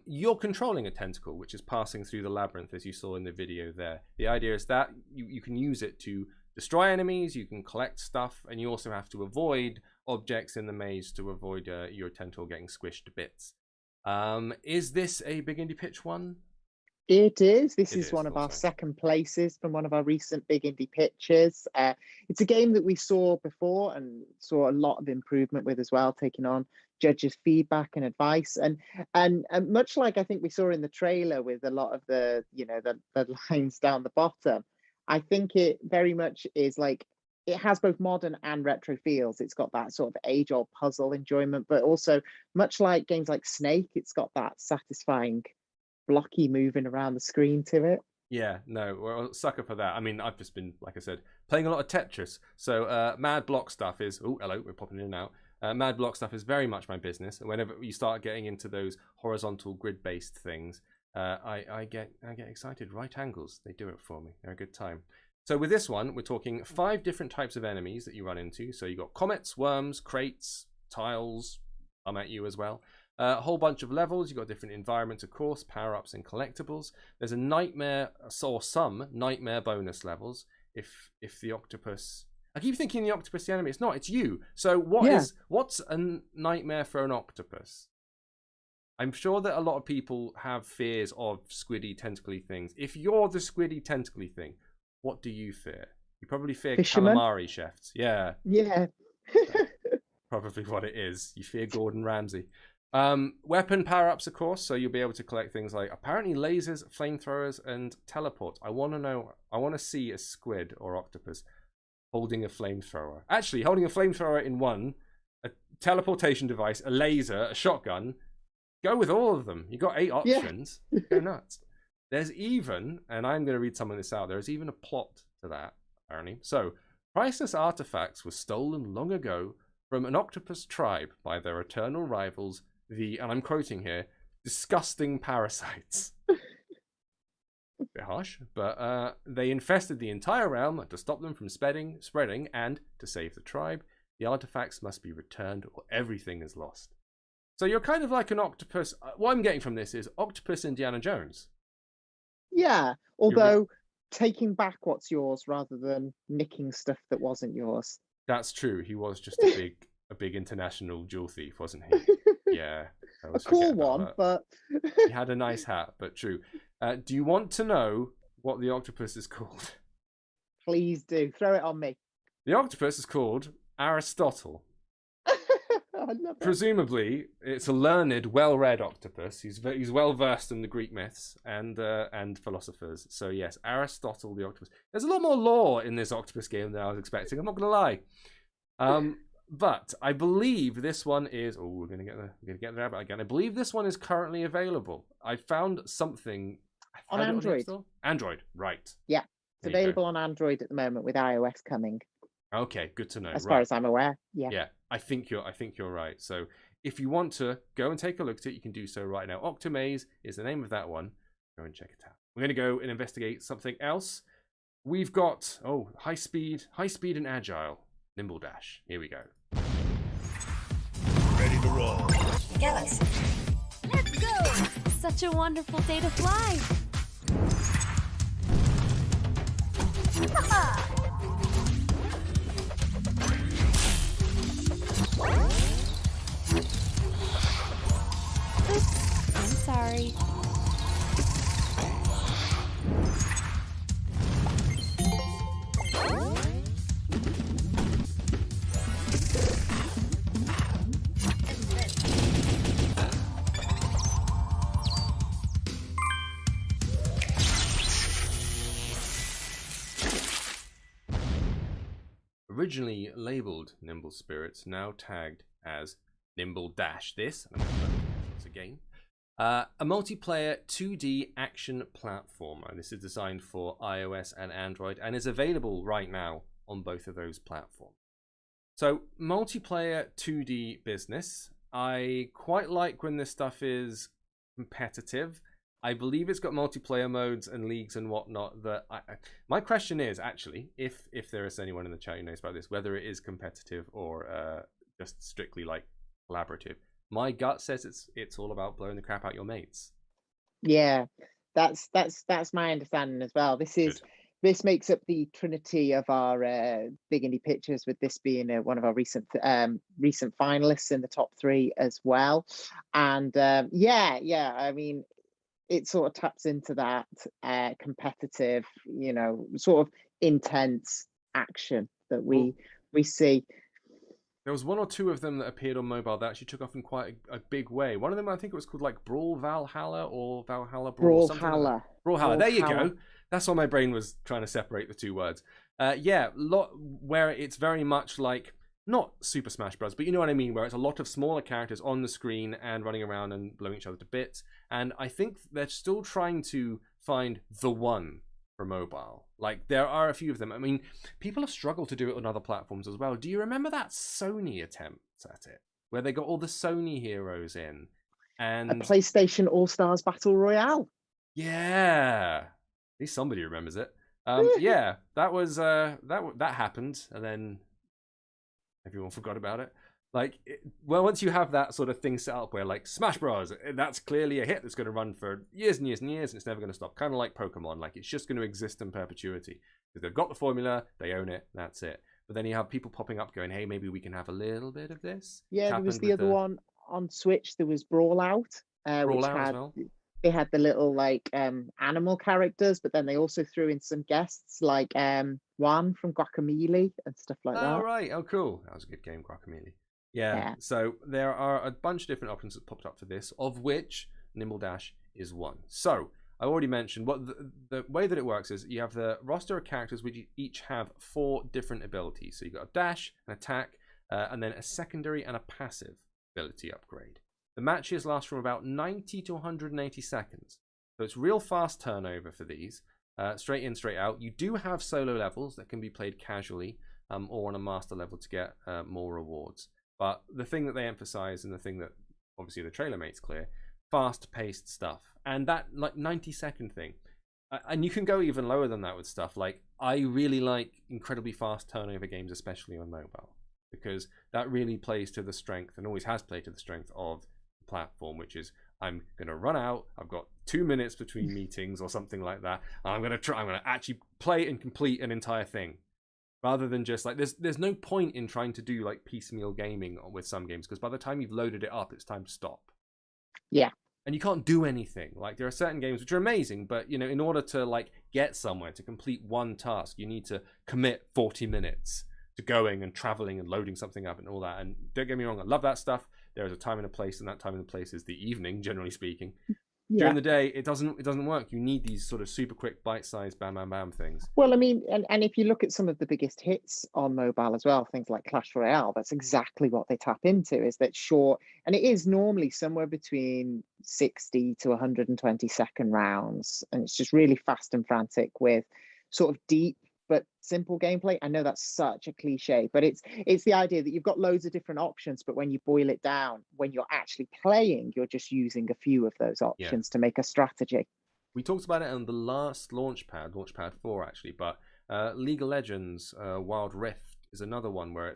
You're controlling a tentacle, which is passing through the labyrinth, as you saw in the video there. The idea is that you can use it to destroy enemies, you can collect stuff, and you also have to avoid objects in the maze to avoid your tentacle getting squished to bits. Is this a big indie pitch one? It is. This is one of our second places from one of our recent big indie pitches. It's a game that we saw before and saw a lot of improvement with as well, taking on judges' feedback and advice. And much like I think we saw in the trailer with a lot of the lines down the bottom, I think it very much is like, it has both modern and retro feels. It's got that sort of age-old puzzle enjoyment, but also much like games like Snake, it's got that satisfying blocky moving around the screen to it. Yeah, no, we're a sucker for that. I mean, I've just been, like I said, playing a lot of Tetris. So mad block stuff is, oh, hello, we're popping in and out. Mad block stuff is very much my business. And whenever you start getting into those horizontal grid-based things, I get excited. Right angles, they do it for me. They're a good time. So with this one, we're talking 5 different types of enemies that you run into. So you've got comets, worms, crates, tiles, I'm at you as well. A whole bunch of levels. You've got different environments, of course, power-ups and collectibles. There's a nightmare, or some nightmare bonus levels. If the octopus, I keep thinking the octopus the enemy. It's not. It's you. So what's a nightmare for an octopus? I'm sure that a lot of people have fears of squiddy, tentacly things. If you're the squiddy, tentacly thing, what do you fear? You probably fear Fisherman? calamari chefs. Yeah. Yeah. Probably what it is. You fear Gordon Ramsay. Weapon power-ups, of course, so you'll be able to collect things like apparently lasers, flamethrowers, and teleport. I want to see a squid or octopus holding a flamethrower. Actually, holding a flamethrower in one, a teleportation device, a laser, a shotgun. Go with all of them. You got 8 options. Yeah. Go nuts. There's even, and I'm going to read some of this out, there's even a plot to that, apparently. So, priceless artifacts were stolen long ago from an octopus tribe by their eternal rivals, the, and I'm quoting here, disgusting parasites. A bit harsh, but they infested the entire realm. To stop them from spreading, and to save the tribe, the artifacts must be returned or everything is lost. So you're kind of like an octopus. What I'm getting from this is Octopus Indiana Jones. Yeah, although taking back what's yours rather than nicking stuff that wasn't yours. That's true. He was just a big international jewel thief, wasn't he? Yeah. A cool one, but he had a nice hat, but true. Do you want to know what the octopus is called? Please do. Throw it on me. The octopus is called Aristotle. I love it. Presumably, it's a learned, well-read octopus. He's well versed in the Greek myths and philosophers. So yes, Aristotle the octopus. There's a lot more lore in this octopus game than I was expecting. I'm not gonna lie. But I believe this one is. Oh, we're gonna get the rabbit again. I believe this one is currently available. I found something on Android. Android, right? Yeah, it's available on Android at the moment with iOS coming. Okay, good to know. As far as I'm aware, yeah. Yeah, I think you're right. So if you want to go and take a look at it, you can do so right now. Octomaze is the name of that one. Go and check it out. We're going to go and investigate something else. We've got high speed and agile. Nimble Dash. Here we go. Ready to roll. Galaxy. Let's go! Such a wonderful day to fly. Oops, I'm sorry. Originally labeled Nimble Spirits, now tagged as Nimble Dash. This, once again, a multiplayer 2D action platformer. This is designed for iOS and Android and is available right now on both of those platforms. So, multiplayer 2D business. I quite like when this stuff is competitive. I believe it's got multiplayer modes and leagues and whatnot. That my question is actually, if there is anyone in the chat who knows about this, whether it is competitive or just strictly like collaborative. My gut says it's all about blowing the crap out your mates. Yeah, that's my understanding as well. This makes up the trinity of our big indie pitches, with this being one of our recent finalists in the top 3 as well. And yeah, I mean, it sort of taps into that competitive, sort of intense action that we see. There was 1 or 2 of them that appeared on mobile that actually took off in quite a big way. One of them, I think it was called like Brawl Valhalla or Valhalla Brawl. Brawlhalla. Brawlhalla. There you go. That's why my brain was trying to separate the 2 words. Where it's very much like, not Super Smash Bros, but you know what I mean, where it's a lot of smaller characters on the screen and running around and blowing each other to bits. And I think they're still trying to find the one for mobile. Like, there are a few of them. I mean, people have struggled to do it on other platforms as well. Do you remember that Sony attempt at it, where they got all the Sony heroes in? And a PlayStation All-Stars Battle Royale. Yeah. At least somebody remembers it. Yeah, that was that happened, and then everyone forgot about it. Like, once you have that sort of thing set up where, like, Smash Bros, that's clearly a hit that's going to run for years and years and years, and it's never going to stop. Kind of like Pokemon, like, it's just going to exist in perpetuity. Because they've got the formula, they own it, that's it. But then you have people popping up going, hey, maybe we can have a little bit of this. Yeah, there was the other one on Switch. There was Brawl Out, which had, as well. They had the little, like, animal characters, but then they also threw in some guests, like Juan from Guacamelee and stuff like that. Oh, right. Oh, cool. That was a good game, Guacamelee. Yeah, so there are a bunch of different options that popped up for this, of which Nimble Dash is one. So I already mentioned what the way that it works is you have the roster of characters which each have 4 different abilities. So you've got a dash, an attack, and then a secondary and a passive ability upgrade. The matches last from about 90 to 180 seconds. So it's real fast turnover for these, straight in, straight out. You do have solo levels that can be played casually or on a master level to get more rewards. But the thing that they emphasize, and the thing that obviously the trailer makes clear, fast-paced stuff. And that like 90-second thing. And you can go even lower than that with stuff. Like, I really like incredibly fast turnover games, especially on mobile, because that really plays to the strength, and always has played to the strength of the platform, which is I'm going to run out, I've got 2 minutes between meetings or something like that, and I'm going to actually play and complete an entire thing. Rather than just like, there's no point in trying to do like piecemeal gaming with some games, because by the time you've loaded it up, it's time to stop. Yeah. And you can't do anything. Like, there are certain games which are amazing, but you know, in order to like get somewhere, to complete one task, you need to commit 40 minutes to going and traveling and loading something up and all that. And don't get me wrong, I love that stuff. There is a time and a place, and that time and the place is the evening, generally speaking. Yeah. During the day, it doesn't work. You need these sort of super quick, bite-sized, bam, bam, bam things. Well, I mean, and if you look at some of the biggest hits on mobile as well, things like Clash Royale, that's exactly what they tap into, is that short, and it is normally somewhere between 60 to 120 second rounds, and it's just really fast and frantic with sort of deep but simple gameplay. I know that's such a cliche, but it's the idea that you've got loads of different options, but when you boil it down, when you're actually playing, you're just using a few of those options to make a strategy. We talked about it on the last LaunchPad 4 actually, but League of Legends Wild Rift is another one where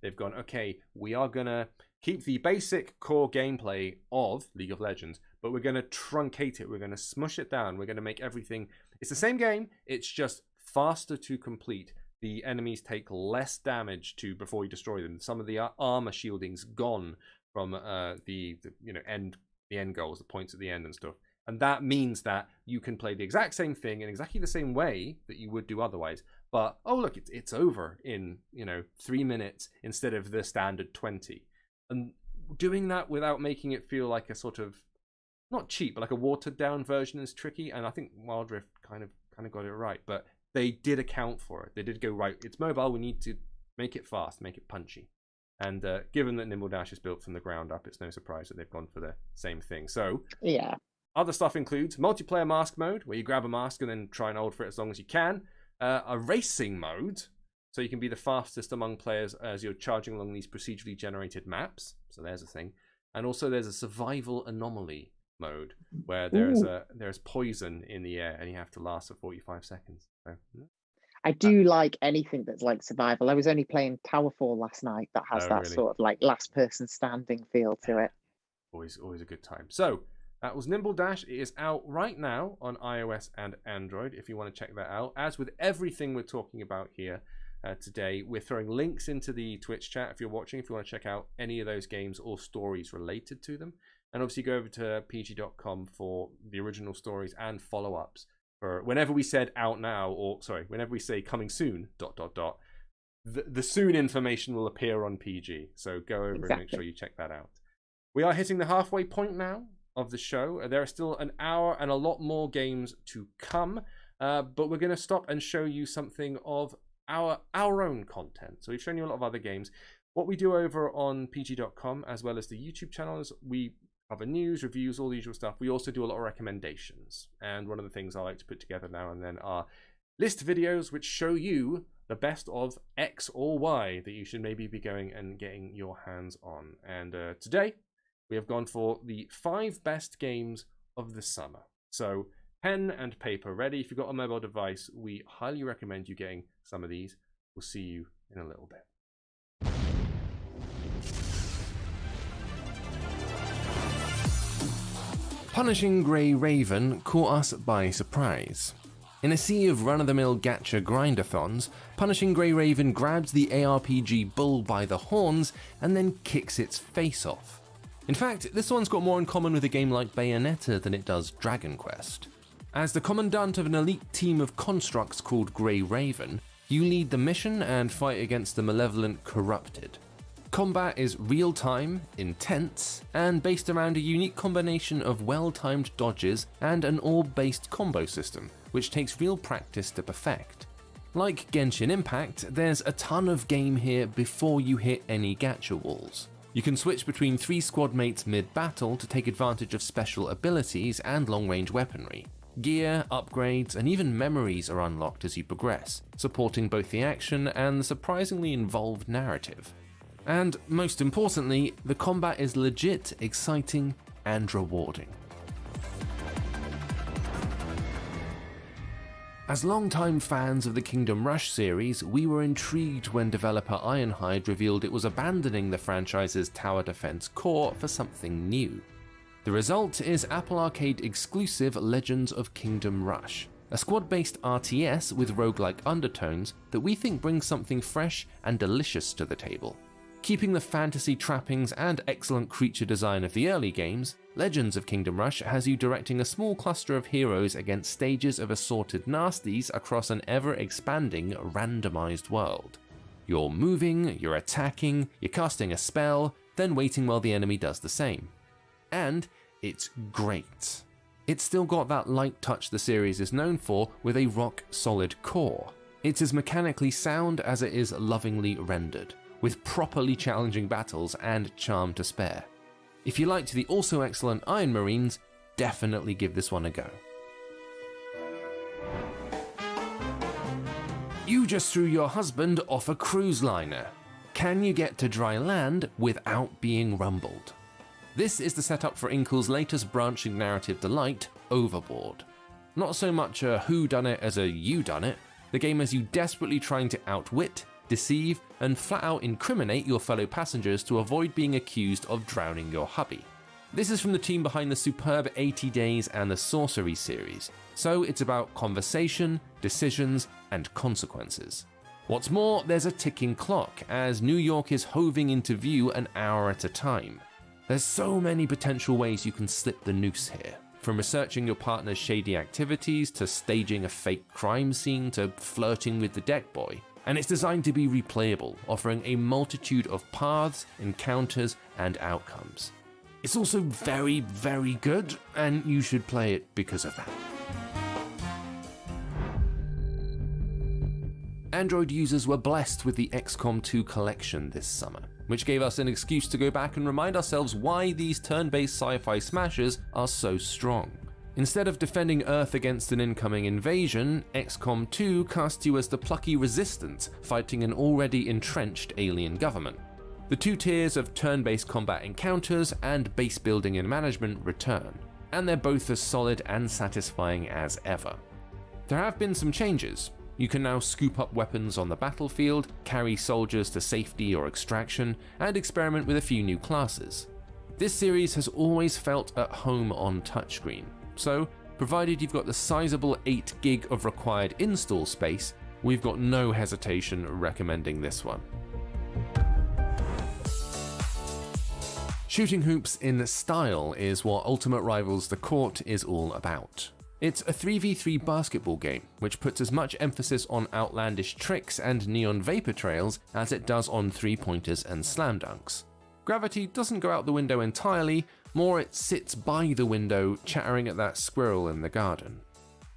they've gone, okay, we are gonna keep the basic core gameplay of League of Legends, but we're gonna truncate it, we're gonna smush it down, we're gonna make everything, it's the same game, it's just faster to complete. The enemies take less damage before you destroy them. Some of the armor shielding's gone from the end goals, the points at the end and stuff. And that means that you can play the exact same thing in exactly the same way that you would do otherwise. But oh look, it's over in 3 minutes instead of the standard 20. And doing that without making it feel like a sort of not cheap, but like a watered down version is tricky. And I think Wild Rift kind of got it right, but they did account for it. They did go, right, it's mobile, we need to make it fast, make it punchy. And given that Nimble Dash is built from the ground up, it's no surprise that they've gone for the same thing. So yeah, other stuff includes multiplayer mask mode, where you grab a mask and then try and hold for it as long as you can. A racing mode, so you can be the fastest among players as you're charging along these procedurally generated maps. So there's a thing. And also there's a survival anomaly mode, where there's poison in the air and you have to last for 45 seconds. So, I do like anything that's like survival. I was only playing Towerfall last night that has that really? sort of like last person standing feel to it. Always a good time. So that was Nimble Dash. It is out right now on iOS and Android if you want to check that out. As with everything we're talking about here today, we're throwing links into the Twitch chat if you're watching, if you want to check out any of those games or stories related to them. And obviously go over to pg.com for the original stories and follow-ups. For whenever we said out now, whenever we say coming soon, ... the soon information will appear on PG. So go over and make sure you check that out. We are hitting the halfway point now of the show. There are still an hour and a lot more games to come, but we're going to stop and show you something of our own content. So we've shown you a lot of other games. What we do over on pg.com, as well as the YouTube channel, is we cover news, reviews, all the usual stuff. We also do a lot of recommendations. And one of the things I like to put together now and then are list videos which show you the best of X or Y that you should maybe be going and getting your hands on. And today, we have gone for the 5 best games of the summer. So pen and paper ready. If you've got a mobile device, we highly recommend you getting some of these. We'll see you in a little bit. Punishing Grey Raven caught us by surprise. In a sea of run-of-the-mill gacha grindathons, Punishing Grey Raven grabs the ARPG bull by the horns and then kicks its face off. In fact, this one's got more in common with a game like Bayonetta than it does Dragon Quest. As the commandant of an elite team of constructs called Grey Raven, you lead the mission and fight against the malevolent Corrupted. Combat is real-time, intense, and based around a unique combination of well-timed dodges and an orb-based combo system, which takes real practice to perfect. Like Genshin Impact, there's a ton of game here before you hit any gacha walls. You can switch between 3 squad mates mid-battle to take advantage of special abilities and long-range weaponry. Gear, upgrades, and even memories are unlocked as you progress, supporting both the action and the surprisingly involved narrative. And most importantly, the combat is legit, exciting, and rewarding. As longtime fans of the Kingdom Rush series, we were intrigued when developer Ironhide revealed it was abandoning the franchise's tower defense core for something new. The result is Apple Arcade exclusive Legends of Kingdom Rush, a squad-based RTS with roguelike undertones that we think brings something fresh and delicious to the table. Keeping the fantasy trappings and excellent creature design of the early games, Legends of Kingdom Rush has you directing a small cluster of heroes against stages of assorted nasties across an ever-expanding, randomized world. You're moving, you're attacking, you're casting a spell, then waiting while the enemy does the same. And it's great. It's still got that light touch the series is known for, with a rock-solid core. It's as mechanically sound as it is lovingly rendered, with properly challenging battles and charm to spare. If you liked the also excellent Iron Marines, definitely give this one a go. You just threw your husband off a cruise liner. Can you get to dry land without being rumbled? This is the setup for Inkle's latest branching narrative delight, Overboard. Not so much a whodunit as a you-done-it, the game has you desperately trying to outwit, deceive, and flat out incriminate your fellow passengers to avoid being accused of drowning your hubby. This is from the team behind the superb 80 Days and the Sorcery series, so it's about conversation, decisions, and consequences. What's more, there's a ticking clock, as New York is hoving into view an hour at a time. There's so many potential ways you can slip the noose here, from researching your partner's shady activities to staging a fake crime scene to flirting with the deck boy. And it's designed to be replayable, offering a multitude of paths, encounters, and outcomes. It's also very, very good, and you should play it because of that. Android users were blessed with the XCOM 2 collection this summer, which gave us an excuse to go back and remind ourselves why these turn-based sci-fi smashers are so strong. Instead of defending Earth against an incoming invasion, XCOM 2 casts you as the plucky resistance fighting an already entrenched alien government. The 2 tiers of turn-based combat encounters and base building and management return, and they're both as solid and satisfying as ever. There have been some changes. You can now scoop up weapons on the battlefield, carry soldiers to safety or extraction, and experiment with a few new classes. This series has always felt at home on touchscreen. So, provided you've got the sizable 8 gig of required install space, we've got no hesitation recommending this one. Shooting hoops in style is what Ultimate Rivals The Court is all about. It's a 3v3 basketball game, which puts as much emphasis on outlandish tricks and neon vapor trails as it does on three-pointers and slam dunks. Gravity doesn't go out the window entirely, more it sits by the window, chattering at that squirrel in the garden.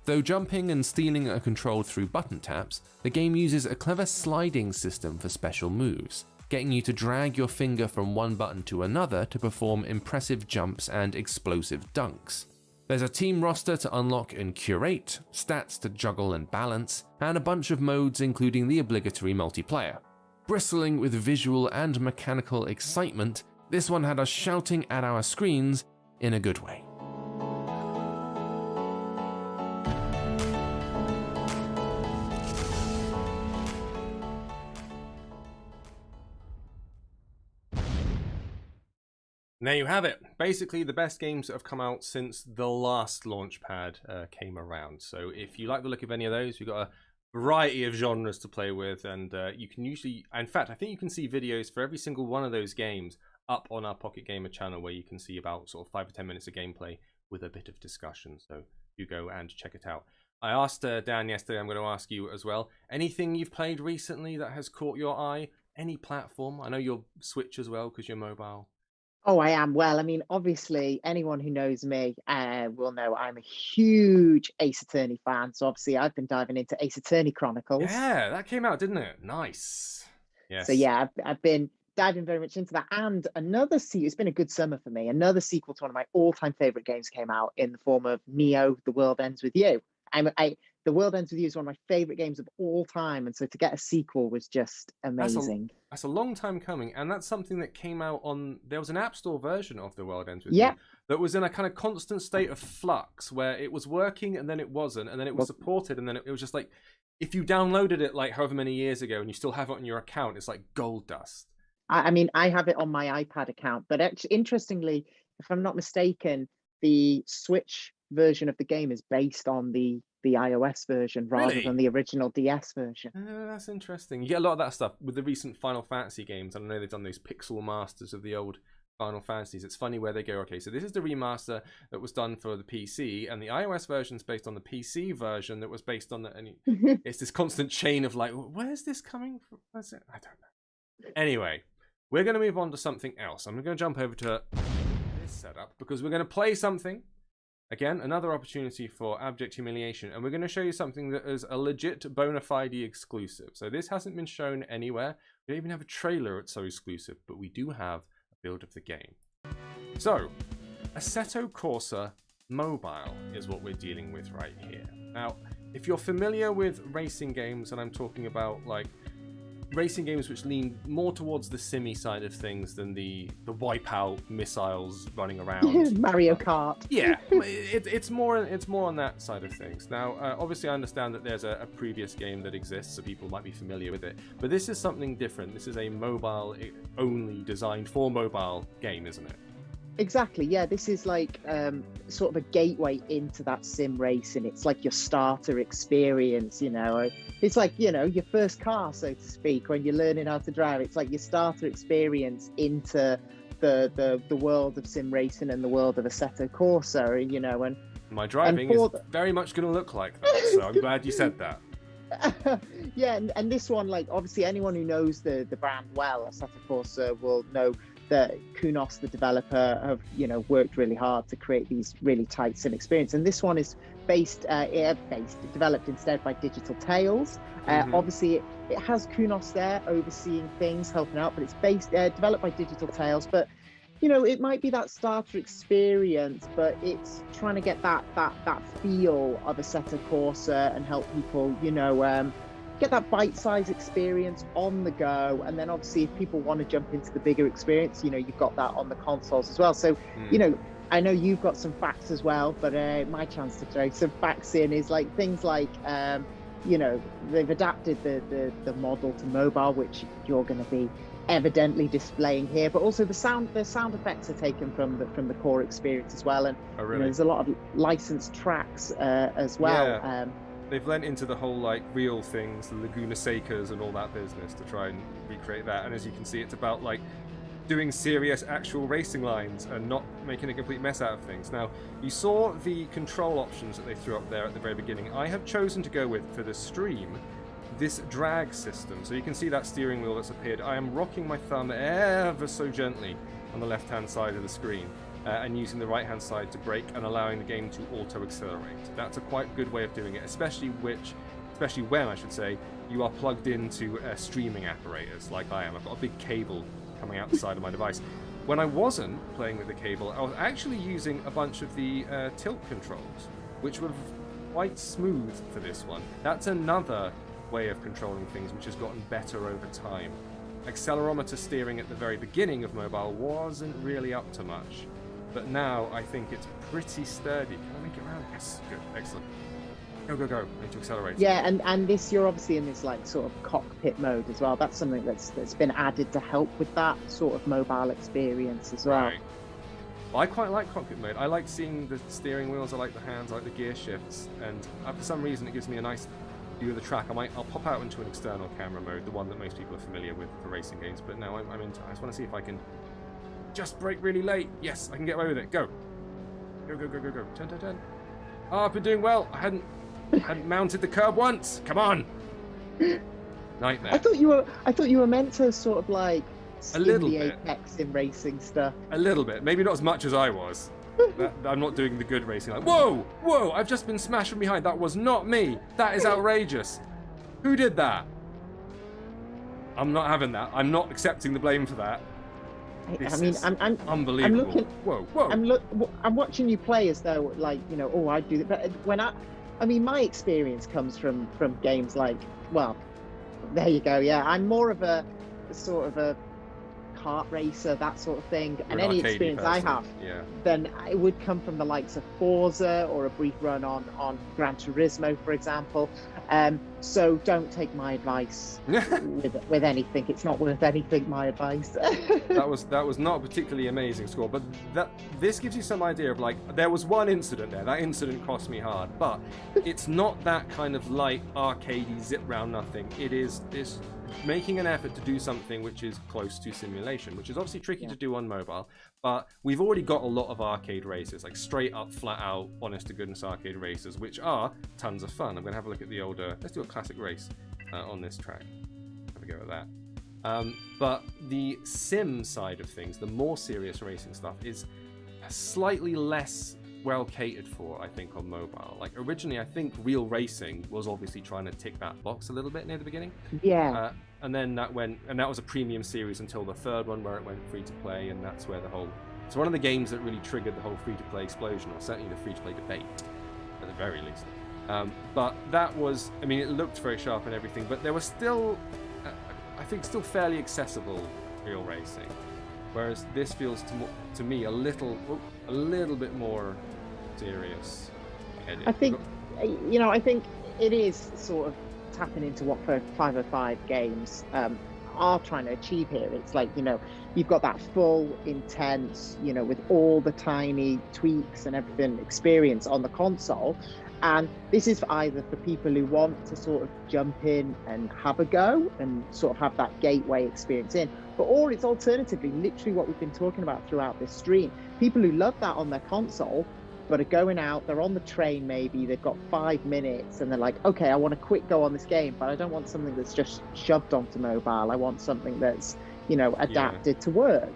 Though jumping and stealing are controlled through button taps, the game uses a clever sliding system for special moves, getting you to drag your finger from one button to another to perform impressive jumps and explosive dunks. There's a team roster to unlock and curate, stats to juggle and balance, and a bunch of modes including the obligatory multiplayer. Bristling with visual and mechanical excitement, this one had us shouting at our screens in a good way. And there you have it. Basically, the best games that have come out since the last LaunchPad came around. So if you like the look of any of those, we've got a variety of genres to play with, and you can usually, in fact, I think you can see videos for every single one of those games up on our Pocket Gamer channel, where you can see about sort of 5 or 10 minutes of gameplay with a bit of discussion. So you go and check it out. I asked Dan yesterday, I'm going to ask you as well, anything you've played recently that has caught your eye? any platform? I know you're Switch as well because you're mobile. Oh, I am. Well, I mean, obviously, anyone who knows me will know I'm a huge Ace Attorney fan. So obviously, I've been diving into Ace Attorney Chronicles. Yeah, that came out, didn't it? Nice. Yes. So yeah, I've been diving very much into that. And another sequel, it's been a good summer for me. Another sequel to one of my all-time favorite games came out in the form of Neo, The World Ends With You. The World Ends With You is one of my favorite games of all time. And so to get a sequel was just amazing. That's a long time coming. And that's something that came out on, there was an App Store version of The World Ends With You that was in a kind of constant state of flux where it was working and then it wasn't. And then it was supported. And then it was just like, if you downloaded it like however many years ago and you still have it on your account, it's like gold dust. I mean, I have it on my iPad account, but actually, interestingly, if I'm not mistaken, the Switch version of the game is based on the iOS version rather than the original DS version. That's interesting. You get a lot of that stuff with the recent Final Fantasy games. I know they've done those pixel masters of the old Final Fantasies. It's funny where they go, okay, so this is the remaster that was done for the PC, and the iOS version is based on the PC version that was based on the... And it's this constant chain of like, where's this coming from? Where's it? I don't know. Anyway, we're going to move on to something else. I'm going to jump over to this setup because we're going to play something. Again, another opportunity for abject humiliation. And we're going to show you something that is a legit bona fide exclusive. So this hasn't been shown anywhere. We don't even have a trailer, it's so exclusive. But we do have a build of the game. So, Assetto Corsa Mobile is what we're dealing with right here. Now, if you're familiar with racing games, and I'm talking about like racing games which lean more towards the simmy side of things than the wipeout missiles running around. Mario Kart. Yeah, it's more on that side of things. Now, obviously, I understand that there's a previous game that exists, so people might be familiar with it. But this is something different. This is a mobile only designed for mobile game, isn't it? Exactly, yeah. This is like sort of a gateway into that sim racing. It's like your starter experience, you know. It's like, you know, your first car, so to speak, when you're learning how to drive. It's like your starter experience into the world of sim racing and the world of Assetto Corsa, and you know. And my driving is very much going to look like that. So I'm glad you said that. Yeah, and this one, like, obviously anyone who knows the brand well, Assetto Corsa, will know that Kunos, the developer, have, you know, worked really hard to create these really tight sim experience. And this one is developed instead by Digital Tales. Obviously, it has Kunos there overseeing things, helping out, but it's developed by Digital Tales. But you know, it might be that starter experience, but it's trying to get that feel of Assetto Corsa and help people, you know, get that bite-sized experience on the go. And then obviously if people want to jump into the bigger experience, you know, you've got that on the consoles as well. So, you know, I know you've got some facts as well, but my chance to throw some facts in is like things like, you know, they've adapted the model to mobile, which you're going to be evidently displaying here, but also the sound effects are taken from the core experience as well. And oh, really? You know, there's a lot of licensed tracks as well. Yeah. They've lent into the whole like real things, the Laguna Secas and all that business to try and recreate that. And as you can see, it's about like doing serious actual racing lines and not making a complete mess out of things. Now, you saw the control options that they threw up there at the very beginning. I have chosen to go with, for the stream, this drag system. So you can see that steering wheel that's appeared. I am rocking my thumb ever so gently on the left-hand side of the screen. And using the right-hand side to brake and allowing the game to auto-accelerate. That's a quite good way of doing it, especially when, I should say, you are plugged into streaming apparatus like I am. I've got a big cable coming out the side of my device. When I wasn't playing with the cable, I was actually using a bunch of the tilt controls, which were quite smooth for this one. That's another way of controlling things which has gotten better over time. Accelerometer steering at the very beginning of mobile wasn't really up to much. But now I think it's pretty sturdy. Can I make it around? Yes, good, excellent. Go, go, go. I need to accelerate. Yeah, and this, you're obviously in this like sort of cockpit mode as well. That's something that's been added to help with that sort of mobile experience as well. Right. Well, I quite like cockpit mode. I like seeing the steering wheels, I like the hands, I like the gear shifts, and for some reason it gives me a nice view of the track. I'll pop out into an external camera mode, the one that most people are familiar with for racing games, but now I'm into it. I just want to see if I can just brake really late. Yes, I can get away with it. Go. Go, go, go, go, go. Turn, turn, turn. Oh, I've been doing well. I hadn't mounted the curb once. Come on. Nightmare. I thought you were meant to sort of like skim little the bit. apex in racing stuff. A little bit. Maybe not as much as I was. I'm not doing the good racing. Like, whoa, I've just been smashed from behind. That was not me. That is outrageous. Who did that? I'm not having that. I'm not accepting the blame for that. I mean, I'm unbelievable. I'm looking. Whoa. I'm watching you play as though, like, you know, oh, I do that. But when I mean, my experience comes from games like, well, there you go. Yeah, I'm more of a sort of a kart racer, that sort of thing. And any experience I have, then it would come from the likes of Forza or a brief run on Gran Turismo, for example. So don't take my advice with anything. It's not worth anything, my advice. that was not a particularly amazing score, but this gives you some idea of, like, there was one incident there. That incident cost me hard, but it's not that kind of light arcadey zip round nothing. It's making an effort to do something which is close to simulation, which is obviously tricky to do on mobile, but we've already got a lot of arcade races, like straight up, flat out, honest to goodness arcade races, which are tons of fun. I'm going to have a look at the older, let's do a classic race on this track. Have a go at that. But the sim side of things, the more serious racing stuff, is slightly less well catered for, I think, on mobile. Like, originally, I think Real Racing was obviously trying to tick that box a little bit near the beginning. Yeah. And then that was a premium series until the third one, where it went free to play, and that's where it's one of the games that really triggered the whole free to play explosion, or certainly the free to play debate, at the very least. But that was, I mean, it looked very sharp and everything, but there was still, I think, still fairly accessible Real Racing. Whereas this feels to me a little bit more serious. I think it is sort of tapping into what 505 games are trying to achieve here. It's like, you know, you've got that full, intense, you know, with all the tiny tweaks and everything experience on the console. And this is either for people who want to sort of jump in and have a go and sort of have that gateway experience in, or it's alternatively literally what we've been talking about throughout this stream. People who love that on their console, but are going out, they're on the train maybe, they've got 5 minutes and they're like, okay, I want a quick go on this game, but I don't want something that's just shoved onto mobile. I want something that's, you know, adapted to work.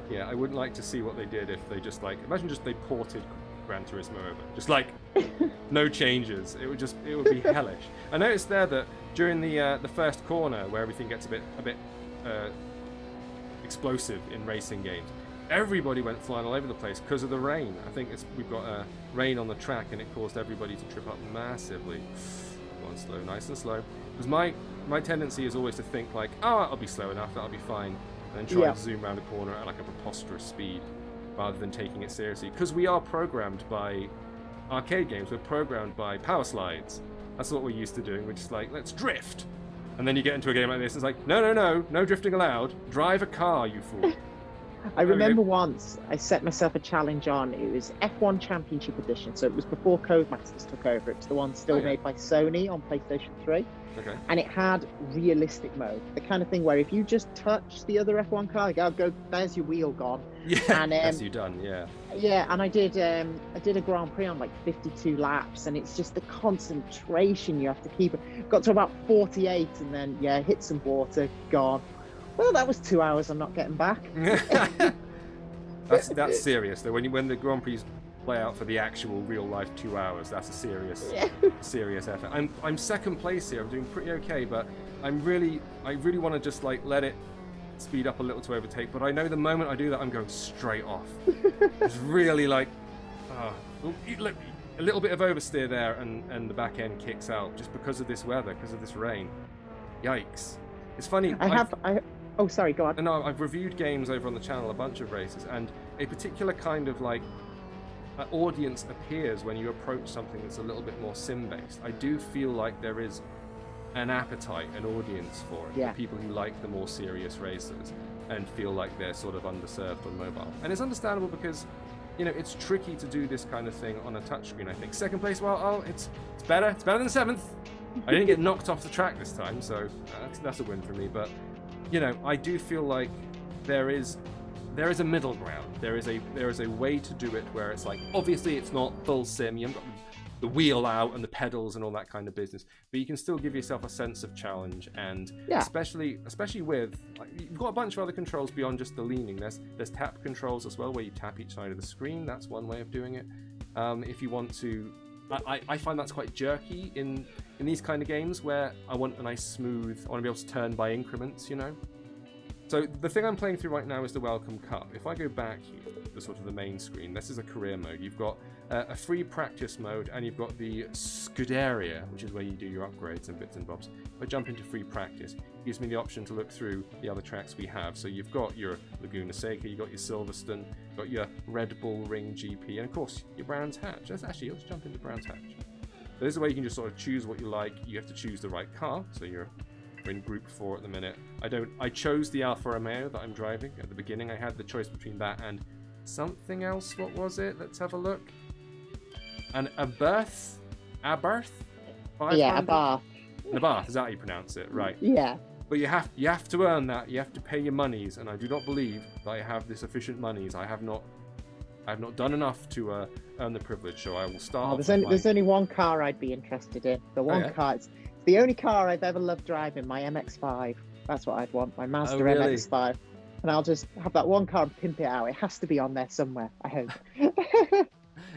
Yeah, I wouldn't like to see what they did if they just, like, imagine just they ported Gran Turismo over, just like no changes. It would be hellish. I noticed there that during the first corner, where everything gets a bit explosive in racing games, everybody went flying all over the place because of the rain. I think we've got rain on the track, and it caused everybody to trip up massively. Go on slow, nice and slow. Because my tendency is always to think like, oh, I'll be slow enough, that'll be fine, and then try to zoom around a corner at like a preposterous speed, rather than taking it seriously. Because we are programmed by arcade games, we're programmed by power slides. That's what we're used to doing. We're just like, let's drift. And then you get into a game like this, and it's like, no drifting allowed. Drive a car, you fool. I remember once I set myself a challenge on, it was F1 Championship Edition, so it was before Codemasters took over. It's the one still made by Sony on PlayStation 3. Okay. And it had realistic mode, the kind of thing where if you just touch the other F1 car, go, there's your wheel gone. Yeah, and, that's you done, yeah. Yeah, and I did a Grand Prix on like 52 laps, and it's just the concentration you have to keep. Got to about 48, and then, hit some water, gone. Well, that was 2 hours I'm not getting back. That's serious, though. When the Grand Prix play out for the actual real life 2 hours, that's a serious effort. I'm second place here. I'm doing pretty okay, but I really want to just like let it speed up a little to overtake. But I know the moment I do that, I'm going straight off. It's really like, look, a little bit of oversteer there, and the back end kicks out just because of this weather, because of this rain. Yikes! It's funny. Oh, sorry, go on. No, I've reviewed games over on the channel, a bunch of races, and a particular kind of like audience appears when you approach something that's a little bit more sim-based. I do feel like there is an appetite, an audience for it. For people who like the more serious races and feel like they're sort of underserved on mobile. And it's understandable because, you know, it's tricky to do this kind of thing on a touchscreen, I think. Second place, it's better. It's better than 7th. I didn't get knocked off the track this time, so that's a win for me. But, you know, I do feel like there is a middle ground. There is a way to do it where it's like, obviously it's not full sim. You haven't got the wheel out and the pedals and all that kind of business, but you can still give yourself a sense of challenge. And especially with, like, you've got a bunch of other controls beyond just the leaning. There's tap controls as well, where you tap each side of the screen. That's one way of doing it. If you want to, I find that's quite jerky in these kind of games where I want a nice smooth, I want to be able to turn by increments, you know. So the thing I'm playing through right now is the Welcome Cup. If I go back here, the sort of the main screen, this is a career mode. You've got a free practice mode, and you've got the Scuderia, which is where you do your upgrades and bits and bobs. If I jump into free practice, it gives me the option to look through the other tracks we have. So you've got your Laguna Seca, you've got your Silverstone, you've got your Red Bull Ring GP, and of course your Brands Hatch. Let's jump into Brands Hatch. So this is where you can just sort of choose what you like. You have to choose the right car, so we're in Group 4 at the minute. I chose the Alfa Romeo that I'm driving at the beginning. I had the choice between that and something else. What was it? Let's have a look. And Abarth? 500? Yeah, Abarth. Abarth, is that how you pronounce it? Right. Yeah. But you have to earn that. You have to pay your monies, and I do not believe that I have the sufficient monies. I have not done enough to earn the privilege, so I will start. There's only one car I'd be interested in. The one car. It's the only car I've ever loved driving. My MX-5. That's what I'd want. My Mazda MX-5. And I'll just have that one car and pimp it out. It has to be on there somewhere, I hope.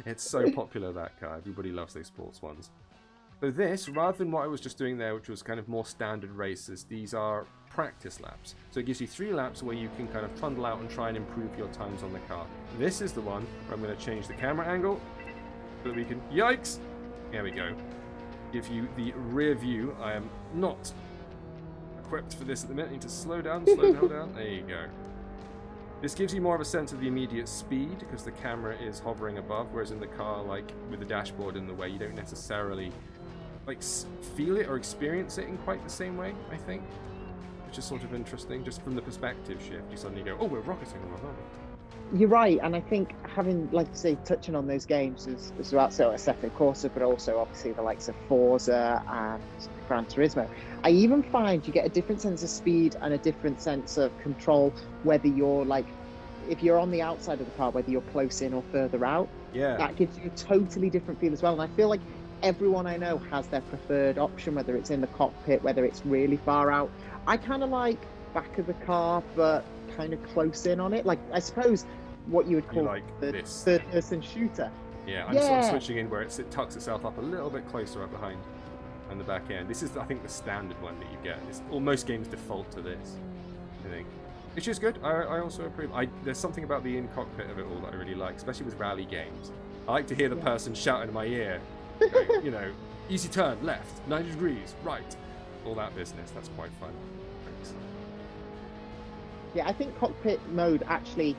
It's so popular, that car. Everybody loves those sports ones. So this, rather than what I was just doing there, which was kind of more standard races, these are practice laps. So it gives you 3 laps where you can kind of trundle out and try and improve your times on the car. This is the one where I'm going to change the camera angle so that we can... Yikes! There we go. Give you the rear view. I am not equipped for this at the minute. I need to slow down. There you go. This gives you more of a sense of the immediate speed because the camera is hovering above, whereas in the car, like with the dashboard in the way, you don't necessarily like feel it or experience it in quite the same way, I think, which is sort of interesting. Just from the perspective shift, you suddenly go, oh, we're rocketing along, aren't we? You're right, and I think having, like you say, touching on those games as well, so Assetto Corsa, but also obviously the likes of Forza and Gran Turismo, I even find you get a different sense of speed and a different sense of control, whether you're like, if you're on the outside of the car, whether you're close in or further out. Yeah. That gives you a totally different feel as well, and I feel like everyone I know has their preferred option, whether it's in the cockpit, whether it's really far out. I kind of like back of the car, but kind of close in on it. Like, I suppose what you would call like the this third-person shooter. Yeah, I'm sort of switching in where it tucks itself up a little bit closer up behind on the back end. This is, I think, the standard one that you get. Most games default to this, I think. Which is good. I also approve. There's something about the in-cockpit of it all that I really like, especially with rally games. I like to hear the person shouting in my ear, going, you know, easy turn, left, 90 degrees, right. All that business. That's quite fun. Thanks. Yeah, I think cockpit mode actually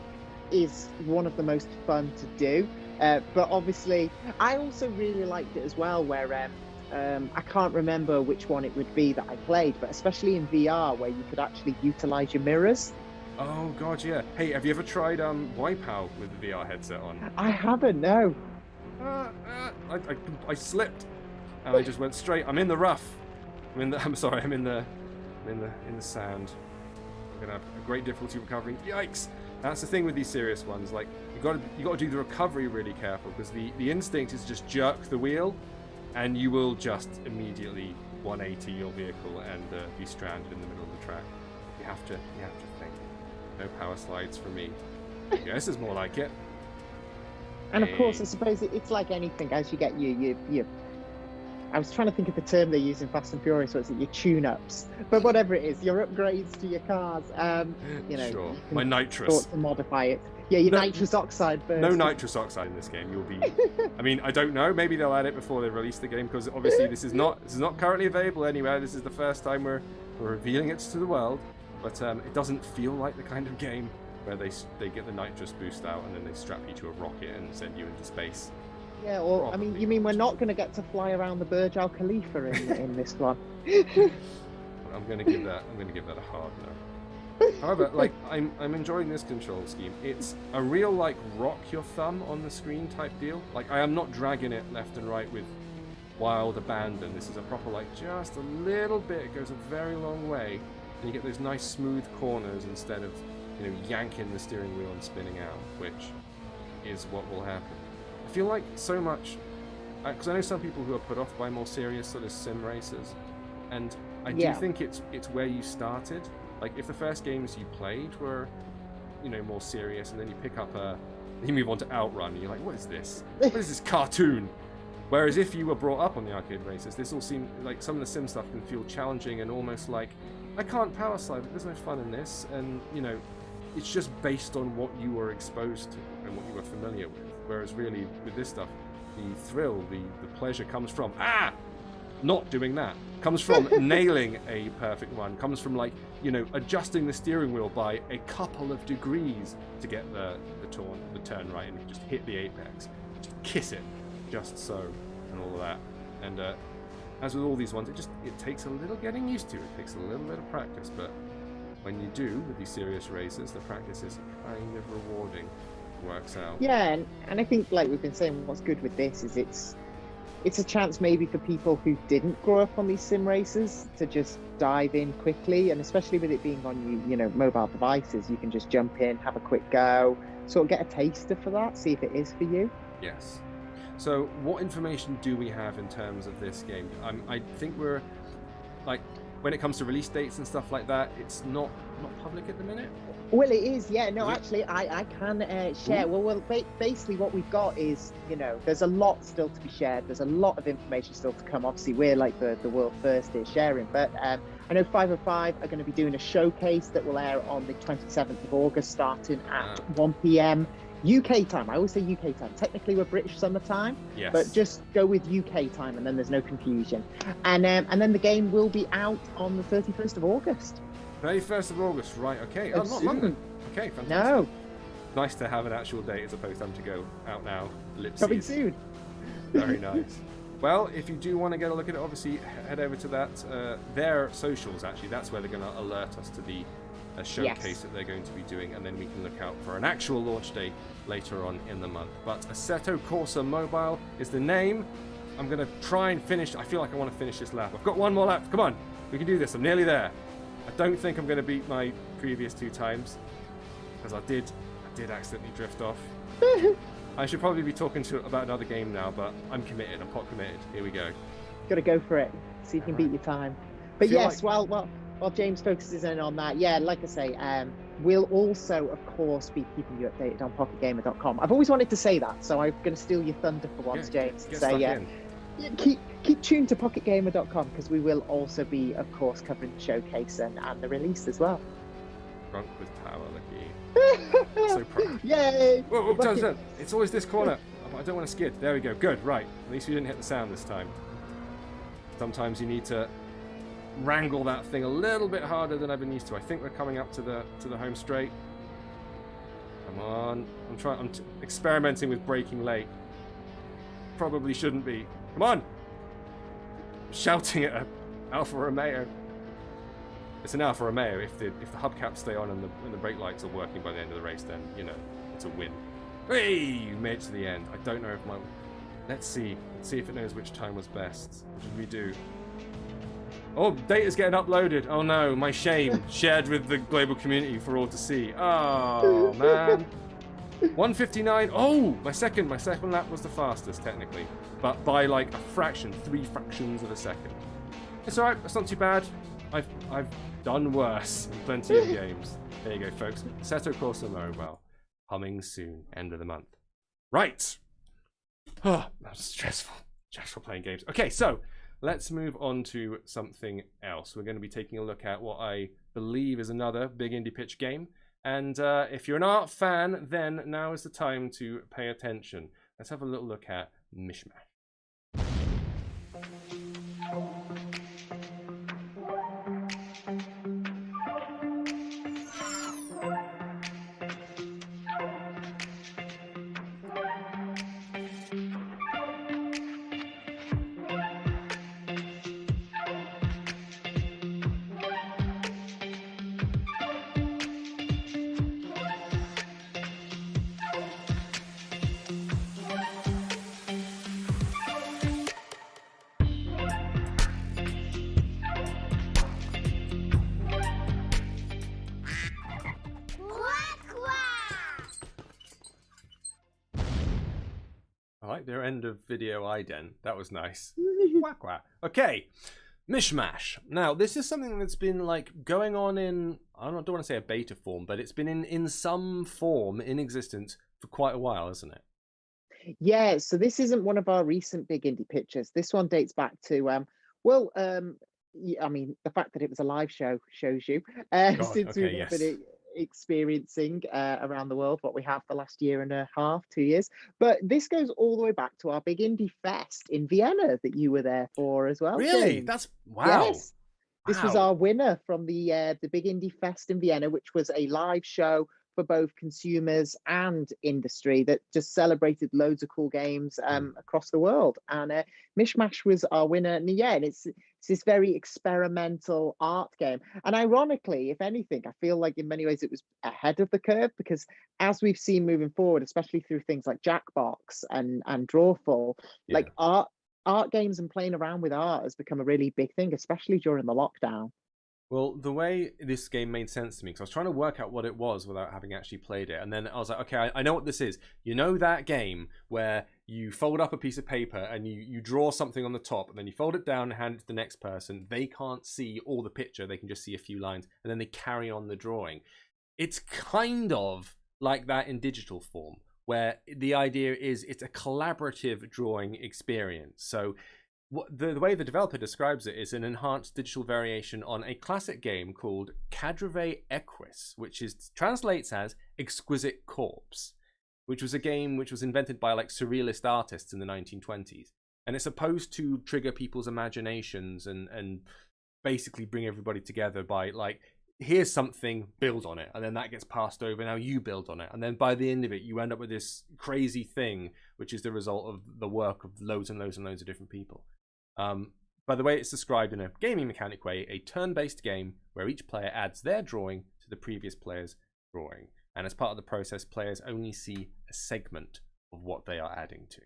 is one of the most fun to do. But obviously, I also really liked it as well, where I can't remember which one it would be that I played, but especially in VR, where you could actually utilize your mirrors. Oh god, yeah. Hey, have you ever tried Wipeout with the VR headset on? I haven't, no. I slipped, and I just went straight. I'm in the rough. I'm in the sand. I'm gonna have a great difficulty recovering. Yikes! That's the thing with these serious ones. Like, you got to do the recovery really careful, because the instinct is just jerk the wheel, and you will just immediately 180 your vehicle and be stranded in the middle of the track. You have to think. No power slides for me. Yeah, this is more like it. And of course, I suppose it's like anything. As you get you I was trying to think of the term they use in Fast and Furious, so it's your tune-ups. But whatever it is, your upgrades to your cars. You know, sure. My nitrous. To modify it. Yeah, your nitrous oxide burst. No nitrous oxide in this game. You'll be. I mean, I don't know. Maybe they'll add it before they release the game, because obviously this is not currently available anywhere. This is the first time we're revealing it to the world. But it doesn't feel like the kind of game where they get the nitrous boost out and then they strap you to a rocket and send you into space. Yeah, or probably. I mean, you mean we're not going to get to fly around the Burj Al Khalifa in this one? I'm going to give that a hard no. However, like I'm enjoying this control scheme. It's a real like rock your thumb on the screen type deal. Like, I am not dragging it left and right with wild abandon. This is a proper like just a little bit. It goes a very long way, and you get those nice smooth corners instead of, you know, yanking the steering wheel and spinning out, which is what will happen. I feel like so much because I know some people who are put off by more serious sort of sim races, and I do Yeah. think it's where you started. Like if the first games you played were, you know, more serious, and then you pick up you move on to Outrun, and you're like, what is this? What is this cartoon? Whereas if you were brought up on the arcade races, this all seemed like some of the sim stuff can feel challenging and almost like, I can't power slide, there's no fun in this, and you know, it's just based on what you were exposed to and what you were familiar with. Whereas really with this stuff, the thrill, the pleasure comes from not doing that. Comes from nailing a perfect one. Comes from, like, you know, adjusting the steering wheel by a couple of degrees to get the turn right, and just hit the apex, just kiss it, just so, and all of that. And as with all these ones, it takes a little getting used to. It takes a little bit of practice, but when you do with these serious races, the practice is kind of rewarding. It works out. Yeah, and I think, like we've been saying, what's good with this is it's a chance maybe for people who didn't grow up on these sim races to just dive in quickly, and especially with it being on you know, mobile devices, you can just jump in, have a quick go, sort of get a taster for that, see if it is for you. Yes. So what information do we have in terms of this game? I think we're, like, when it comes to release dates and stuff like that, it's not public at the minute. Well, it is, yeah. No, Is it? actually, I can share. Well, basically what we've got is, you know, there's a lot still to be shared. There's a lot of information still to come. Obviously, we're like the world first here sharing. But I know 505 are going to be doing a showcase that will air on the 27th of August, starting at 1 p.m. UK time. I always say UK time. Technically, we're British summertime, Yes. but just go with UK time, and then there's no confusion. And then the game will be out on the 31st of August. 31st of August, right, okay. Oh, not soon. London. Okay, fantastic. No, Nice to have an actual date as opposed to having to go out now. coming Ellipses. soon. Very nice. Well, if you do want to get a look at it, obviously head over to their socials, actually. That's where they're going to alert us to the showcase Yes. that they're going to be doing, and then we can look out for an actual launch day later on in the month. But Assetto Corsa Mobile is the name. I'm going to try and finish. I feel like I want to finish this lap. I've got one more lap. Come on. We can do this. I'm nearly there. I don't think I'm going to beat my previous 2 times, because I did accidentally drift off. I should probably be talking about another game now, but I'm committed. I'm pot committed. Here we go. Got to go for it. See if you can beat your time. But feel yes, while James focuses in on that, yeah, like I say, we'll also, of course, be keeping you updated on PocketGamer.com. I've always wanted to say that, so I'm going to steal your thunder for once, James. Get And stuck say, in. keep tuned to PocketGamer.com, because we will also be, of course, covering the showcase and the release as well. Drunk with power, look at you. So proud. Yay! Whoa, Look turn. It's always this corner. I don't want to skid. There we go. Good, right. At least we didn't hit the sound this time. Sometimes you need to wrangle that thing a little bit harder than I've been used to. I think we're coming up to the home straight. Come on. I'm experimenting with braking late. Probably shouldn't be. Come on. I'm shouting at Alfa Romeo. It's an Alfa Romeo. If the hubcaps stay on and the brake lights are working by the end of the race, then, you know, it's a win. Hey, you made it to the end. I don't know if my... Let's see if it knows which time was best. What did we do? Oh, data's getting uploaded. Oh no, my shame. Shared with the global community for all to see. Oh, man. 1:59. Oh, my second lap was the fastest, technically. But by like a fraction, 3 fractions of a second. It's alright, that's not too bad. I've done worse in plenty of games. There you go, folks. Assetto Corsa Mobile. Coming soon, end of the month. Right. Oh, that's stressful. Stressful playing games. Okay, so let's move on to something else. We're going to be taking a look at what I believe is another big indie pitch game. And if you're an art fan, then now is the time to pay attention. Let's have a little look at Mishmash. like their end of video ident. That was nice. Quack quack. Okay. Mishmash. Now, this is something that's been like going on in, don't want to say a beta form, but it's been in some form in existence for quite a while, isn't it? Yeah, so this isn't one of our recent big indie pitches. This one dates back to I mean, the fact that it was a live show shows you since okay, we've been experiencing around the world what we have the last year and a half, 2 years. But this goes all the way back to our big indie fest in Vienna that you were there for as well. Really? James. That's wow. Yes. This was our winner from the big indie fest in Vienna, which was a live show for both consumers and industry that just celebrated loads of cool games across the world. And Mishmash was our winner. And yeah, and it's this very experimental art game. And ironically, if anything, I feel like in many ways it was ahead of the curve, because as we've seen moving forward, especially through things like Jackbox and Drawful, like art games and playing around with art has become a really big thing, especially during the lockdown. Well, the way this game made sense to me, because I was trying to work out what it was without having actually played it. And then I was like, okay, I know what this is. You know that game where you fold up a piece of paper and you draw something on the top, and then you fold it down and hand it to the next person. They can't see all the picture. They can just see a few lines, and then they carry on the drawing. It's kind of like that in digital form, where the idea is it's a collaborative drawing experience. So the way the developer describes it is an enhanced digital variation on a classic game called Cadreve Equus, which translates as Exquisite Corpse, which was a game which was invented by like surrealist artists in the 1920s. And it's supposed to trigger people's imaginations and basically bring everybody together by like, here's something, build on it, and then that gets passed over, now you build on it, and then by the end of it you end up with this crazy thing which is the result of the work of loads and loads and loads of different people. By the way it's described in a gaming mechanic way, a turn-based game where each player adds their drawing to the previous player's drawing, and as part of the process players only see a segment of what they are adding to.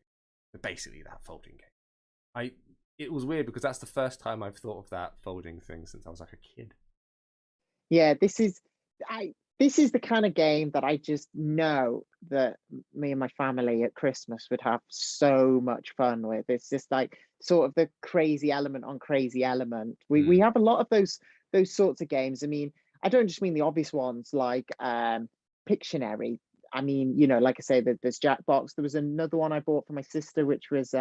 So basically that folding game. It was weird because that's the first time I've thought of that folding thing since I was like a kid. Yeah, this is the kind of game that I just know that me and my family at Christmas would have so much fun with. It's just like sort of the crazy element on crazy element. We have a lot of those sorts of games. I mean, I don't just mean the obvious ones like Pictionary. I mean, you know, like I say, there's Jackbox. There was another one I bought for my sister, which was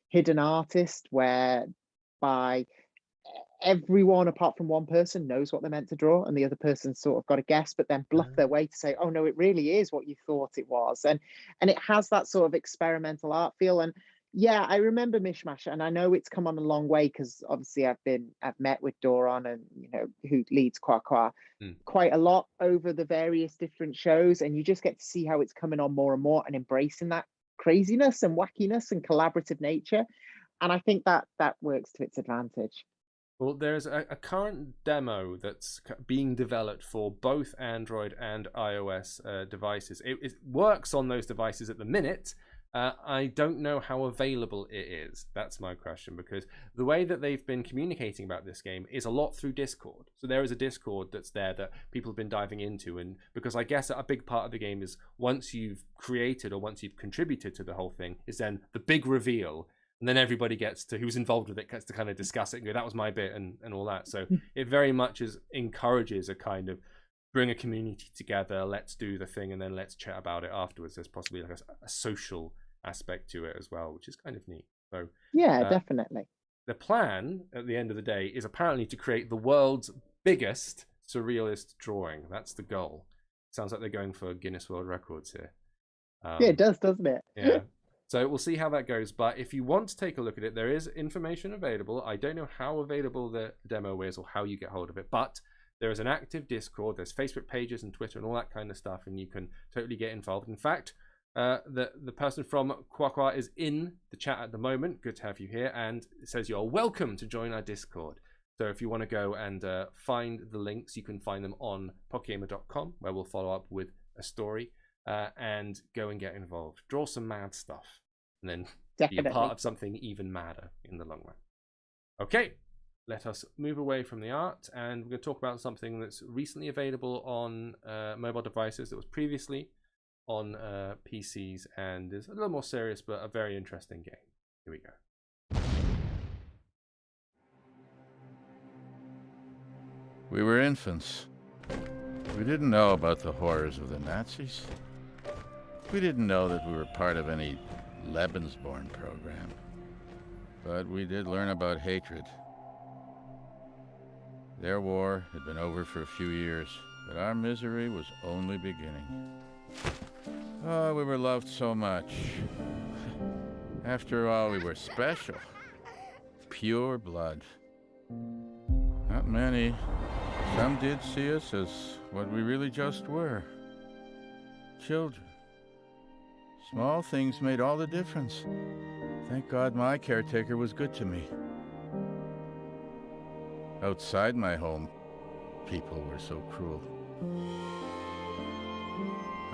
Hidden Artist, whereby everyone apart from one person knows what they're meant to draw, and the other person sort of got to guess, but then bluff their way to say, oh no, it really is what you thought it was. And it has that sort of experimental art feel. And yeah, I remember Mishmash, and I know it's come on a long way because obviously I've met with Doron, and you know, who leads Qua quite a lot over the various different shows, and you just get to see how it's coming on more and more and embracing that craziness and wackiness and collaborative nature. And I think that works to its advantage. Well, there's a current demo that's being developed for both Android and iOS devices. It works on those devices at the minute. I don't know how available it is. That's my question, because the way that they've been communicating about this game is a lot through Discord. So there is a Discord that's there that people have been diving into, and because I guess a big part of the game is once you've created or once you've contributed to the whole thing is then the big reveal. And then everybody who's involved with it gets to kind of discuss it and go, that was my bit and all that. So it very much encourages a kind of bring a community together, let's do the thing, and then let's chat about it afterwards. There's possibly like a social aspect to it as well, which is kind of neat. So yeah, definitely. The plan at the end of the day is apparently to create the world's biggest surrealist drawing. That's the goal. Sounds like they're going for Guinness World Records here. Yeah, it does, doesn't it? Yeah. So we'll see how that goes. But if you want to take a look at it, there is information available. I don't know how available the demo is or how you get hold of it, but there is an active Discord. There's Facebook pages and Twitter and all that kind of stuff, and you can totally get involved. In fact, the person from Qua is in the chat at the moment. Good to have you here. And it says you're welcome to join our Discord. So if you want to go and find the links, you can find them on pocketgamer.com, where we'll follow up with a story. And go and get involved. Draw some mad stuff. And then be a part of something even madder in the long run. Okay, let us move away from the art. And we're going to talk about something that's recently available on mobile devices that was previously on PCs and is a little more serious, but a very interesting game. Here we go. We were infants. We didn't know about the horrors of the Nazis. We didn't know that we were part of any Lebensborn program. But we did learn about hatred. Their war had been over for a few years, but our misery was only beginning. Oh, we were loved so much. After all, we were special. Pure blood. Not many. Some did see us as what we really just were. Children. Small things made all the difference. Thank God my caretaker was good to me. Outside my home, people were so cruel.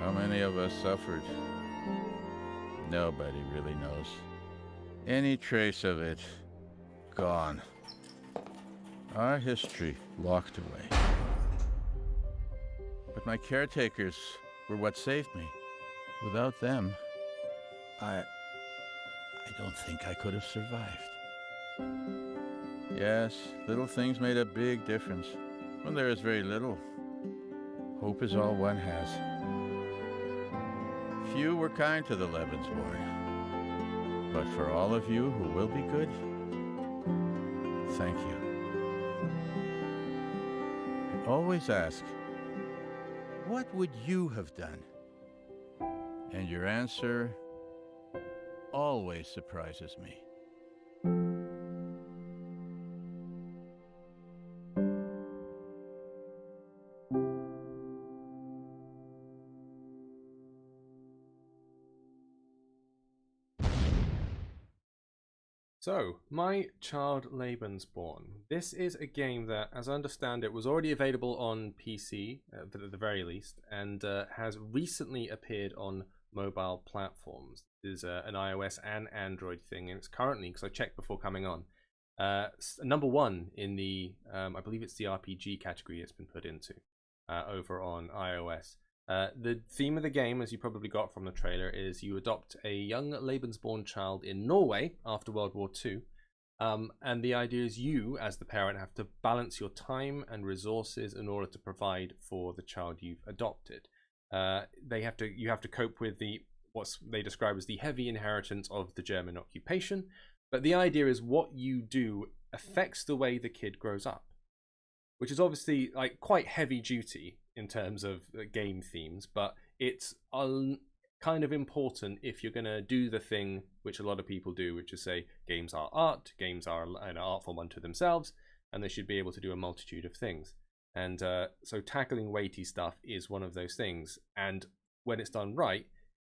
How many of us suffered? Nobody really knows. Any trace of it, gone. Our history locked away. But my caretakers were what saved me. Without them, I don't think I could have survived. Yes, little things made a big difference. When there is very little, hope is all one has. Few were kind to the Lebensborn. But for all of you who will be good, thank you. I always ask, what would you have done? And your answer always surprises me. So, My Child Lebensborn. This is a game that, as I understand it, was already available on PC, at the very least, and has recently appeared on mobile platforms. It is an iOS and Android thing, and it's currently, because I checked before coming on, number one in the, I believe it's the RPG category it's been put into, over on iOS. The theme of the game, as you probably got from the trailer, is you adopt a young Lebensborn child in Norway after World War II. And the idea is you, as the parent, have to balance your time and resources in order to provide for the child you've adopted. You have to cope with what they describe as the heavy inheritance of the German occupation. But the idea is what you do affects the way the kid grows up, which is obviously like quite heavy duty in terms of game themes, but it's kind of important if you're going to do the thing which a lot of people do, which is say games are art, games are an art form unto themselves, and they should be able to do a multitude of things. And so tackling weighty stuff is one of those things, and when it's done right,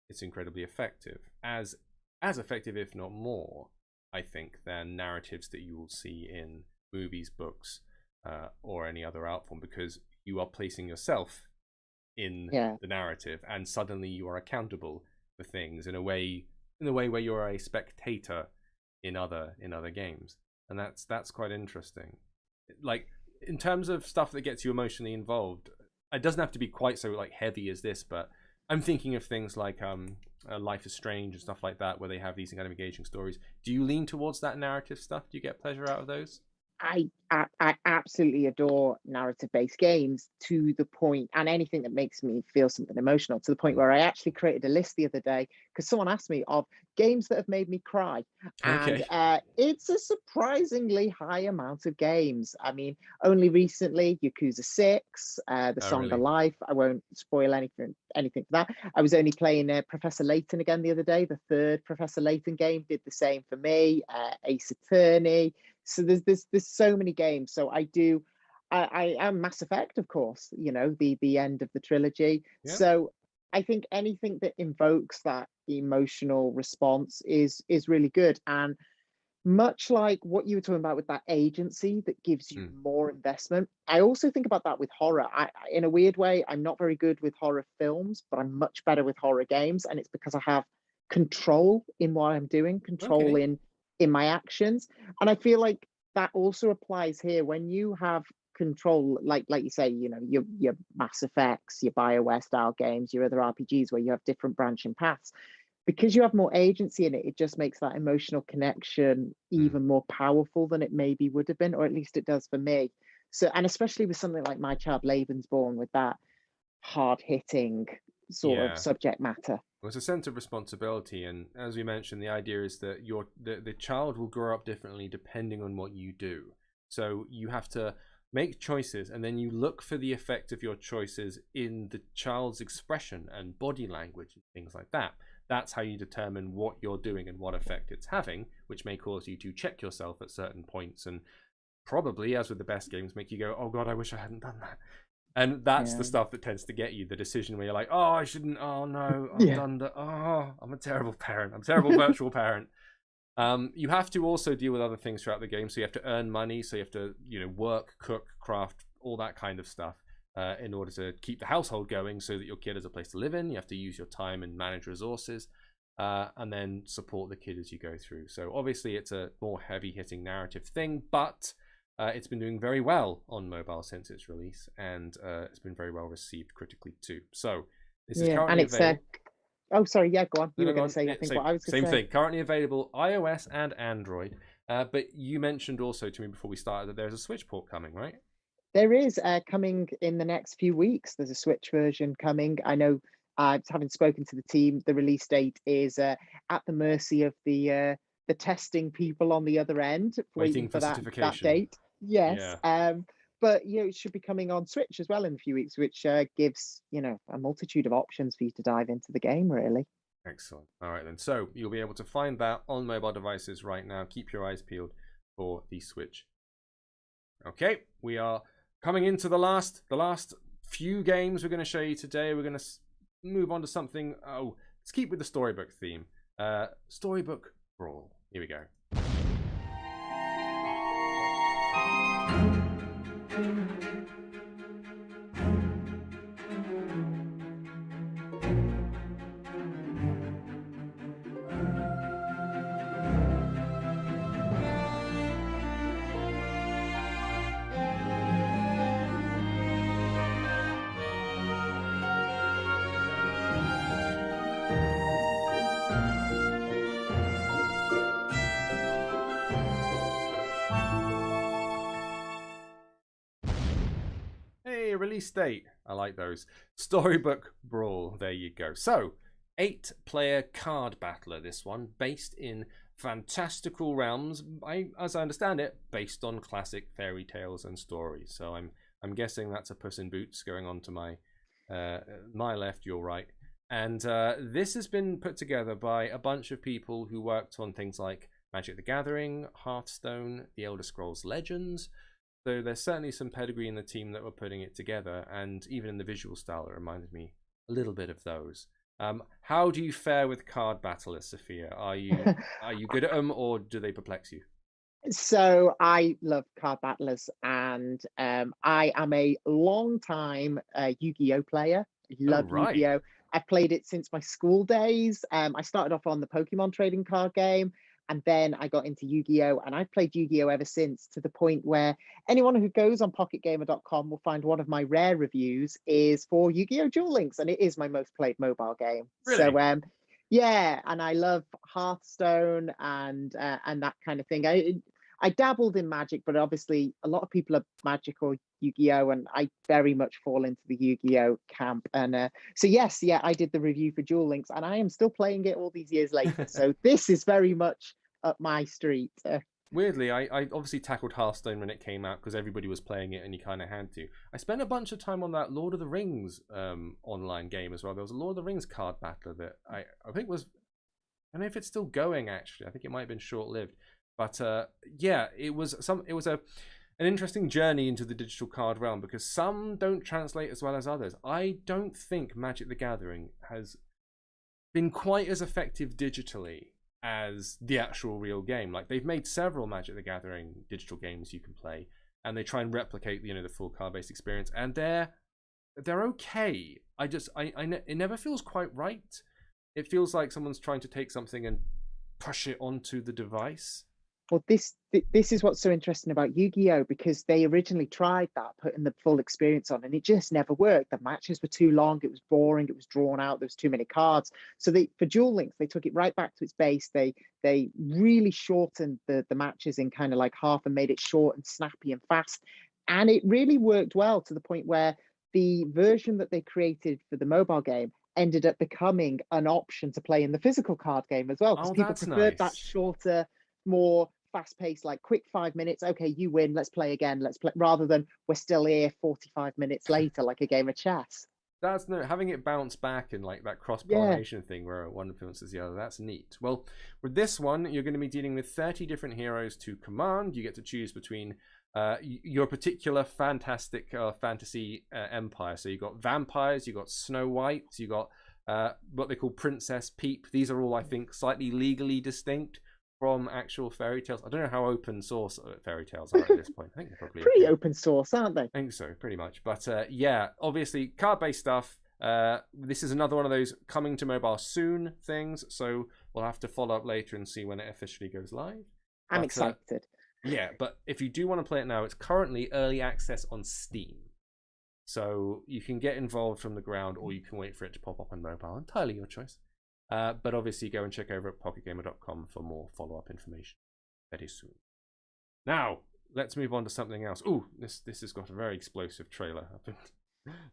it's incredibly effective. As effective, if not more, I think, than narratives that you will see in movies, books, or any other art form, because you are placing yourself in the narrative, and suddenly you are accountable for things in a way where you're a spectator in other games, and that's quite interesting. Like, in terms of stuff that gets you emotionally involved, it doesn't have to be quite so like heavy as this, but I'm thinking of things like Life is Strange and stuff like that, where they have these kind of engaging stories. Do you lean towards that narrative stuff? Do you get pleasure out of those? I absolutely adore narrative-based games, to the point, and anything that makes me feel something emotional, to the point where I actually created a list the other day because someone asked me of games that have made me cry, and it's a surprisingly high amount of games. I mean, only recently, Yakuza 6, The Song of Life. I won't spoil anything for that. I was only playing Professor Layton again the other day. The third Professor Layton game did the same for me. Ace Attorney. So there's so many games. So I am Mass Effect, of course, you know, the end of the trilogy. Yeah. So I think anything that invokes that emotional response is really good. And much like what you were talking about with that agency that gives you more investment, I also think about that with horror. In a weird way, I'm not very good with horror films, but I'm much better with horror games. And it's because I have control in what I'm doing, control in my actions. And I feel like that also applies here. When you have control, like you say, you know, your Mass Effects, your BioWare style games, your other RPGs where you have different branching paths. Because you have more agency in it, it just makes that emotional connection even more powerful than it maybe would have been, or at least it does for me. So, and especially with something like My Child Lebensborn, with that hard-hitting sort of subject matter. Well, it's a sense of responsibility, and as we mentioned, the idea is that the child will grow up differently depending on what you do. So you have to make choices, and then you look for the effect of your choices in the child's expression and body language and things like that. That's how you determine what you're doing and what effect it's having, which may cause you to check yourself at certain points, and probably, as with the best games, make you go, oh god, I wish I hadn't done that. And that's the stuff that tends to get you, the decision where you're like, oh, I shouldn't, oh no, I've done that, oh, I'm a terrible parent, I'm a terrible virtual parent. You have to also deal with other things throughout the game, so you have to earn money, so you have to, you know, work, cook, craft, all that kind of stuff. In order to keep the household going so that your kid has a place to live in. You have to use your time and manage resources, and then support the kid as you go through. So obviously it's a more heavy-hitting narrative thing, but it's been doing very well on mobile since its release, and it's been very well received critically too. So this is currently available. Oh, sorry, go on. You were going to say, I think, what I was going to say. Same thing. Currently available iOS and Android. But you mentioned also to me before we started that there's a Switch port coming, right? There is coming in the next few weeks. There's a Switch version coming. I know, having spoken to the team, the release date is at the mercy of the testing people on the other end, waiting for that date. Yes. Yeah. But you know, it should be coming on Switch as well in a few weeks, which gives, you know, a multitude of options for you to dive into the game, really. Excellent. All right then. So you'll be able to find that on mobile devices right now. Keep your eyes peeled for the Switch. Okay, we are coming into the last few games we're going to show you today. We're going to move on to something. Oh, let's keep with the storybook theme. Storybook Brawl. Here we go. Release date. I like those. Storybook Brawl. There you go. So, 8-player card battler, this one, based in fantastical realms. As I understand it, based on classic fairy tales and stories. So I'm guessing that's a Puss in Boots going on to my left, your right. And this has been put together by a bunch of people who worked on things like Magic the Gathering, Hearthstone, The Elder Scrolls Legends. So there's certainly some pedigree in the team that were putting it together, and even in the visual style, it reminded me a little bit of those. How do you fare with card battlers, Sophia? Are you good at them, or do they perplex you? So I love card battlers, and I am a long-time Yu-Gi-Oh player. I love Yu-Gi-Oh. I've played it since my school days. I started off on the Pokemon trading card game, and then I got into Yu-Gi-Oh! And I've played Yu-Gi-Oh! Ever since, to the point where anyone who goes on PocketGamer.com will find one of my rare reviews is for Yu-Gi-Oh! Duel Links, and it is my most played mobile game. Really? So, yeah, and I love Hearthstone and that kind of thing. I dabbled in Magic, but obviously a lot of people are Magic or Yu-Gi-Oh! And I very much fall into the Yu-Gi-Oh! Camp. And so yes, yeah, I did the review for Duel Links, and I am still playing it all these years later. So this is very much up my street. Weirdly, I obviously tackled Hearthstone when it came out because everybody was playing it and you kind of had to. I spent a bunch of time on that Lord of the Rings online game as well. There was a Lord of the Rings card battler that I think was, I don't know if it's still going actually. I think it might have been short-lived. But yeah, it was an interesting journey into the digital card realm, because some don't translate as well as others. I don't think Magic the Gathering has been quite as effective digitally as the actual real game. Like, they've made several Magic the Gathering digital games you can play, and they try and replicate, you know, the full card-based experience, and they're okay. It never feels quite right. It feels like someone's trying to take something and push it onto the device. Well, this is what's so interesting about Yu-Gi-Oh! Because they originally tried that, putting the full experience on, and it just never worked. The matches were too long, it was boring, it was drawn out, there was too many cards. So for Duel Links, they took it right back to its base. They really shortened the matches in kind of like half and made it short and snappy and fast. And it really worked well, to the point where the version that they created for the mobile game ended up becoming an option to play in the physical card game as well, because people that's preferred that nice. shorter, more fast-paced, like quick 5 minutes. Okay, you win. Let's play again. Let's play, rather than we're still here 45 minutes later, like a game of chess. That's no, having it bounce back and like that cross-pollination thing where one influences the other. That's neat. Well, with this one, you're going to be dealing with 30 different heroes to command. You get to choose between your particular fantastic fantasy empire. So you got vampires, you got Snow White, you got what they call Princess Peep. These are all, I think, slightly legally distinct from actual fairy tales. I don't know how open source fairy tales are at this point. I think they're probably pretty okay. open source, aren't they? I think so, pretty much. But yeah, obviously card-based stuff. This is another one of those coming to mobile soon things, so we'll have to follow up later and see when it officially goes live. I'm excited. Yeah, but if you do want to play it now, it's currently early access on Steam. So you can get involved from the ground, or you can wait for it to pop up on mobile. Entirely your choice. But obviously go and check over at pocketgamer.com for more follow-up information very soon. Now, let's move on to something else. Ooh, this has got a very explosive trailer. I've been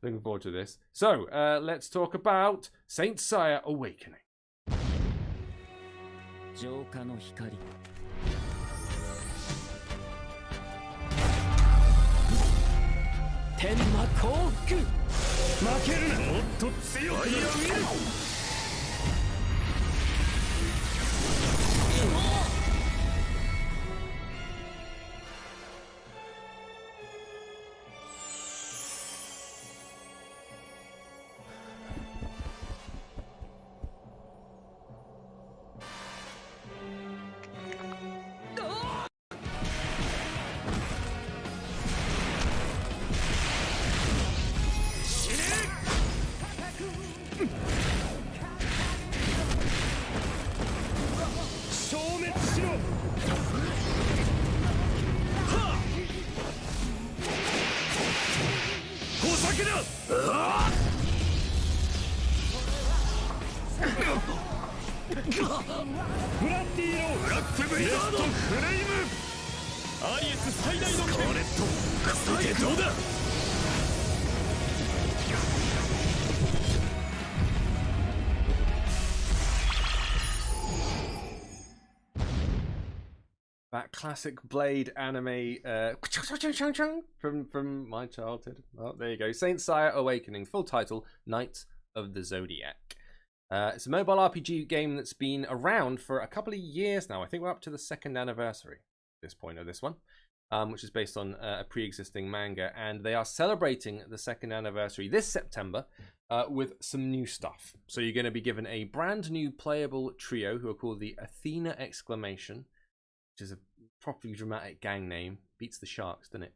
looking forward to this. So, let's talk about Saint Seiya Awakening. That classic Blade anime from my childhood. Oh, there you go. Saint Seiya Awakening, full title, Knights of the Zodiac. It's a mobile RPG game that's been around for a couple of years now. I think we're up to the 2nd anniversary at this point of this one, which is based on a pre-existing manga. And they are celebrating the 2nd anniversary this September with some new stuff. So you're going to be given a brand new playable trio who are called the Athena Exclamation, which is a properly dramatic gang name. Beats the Sharks, doesn't it?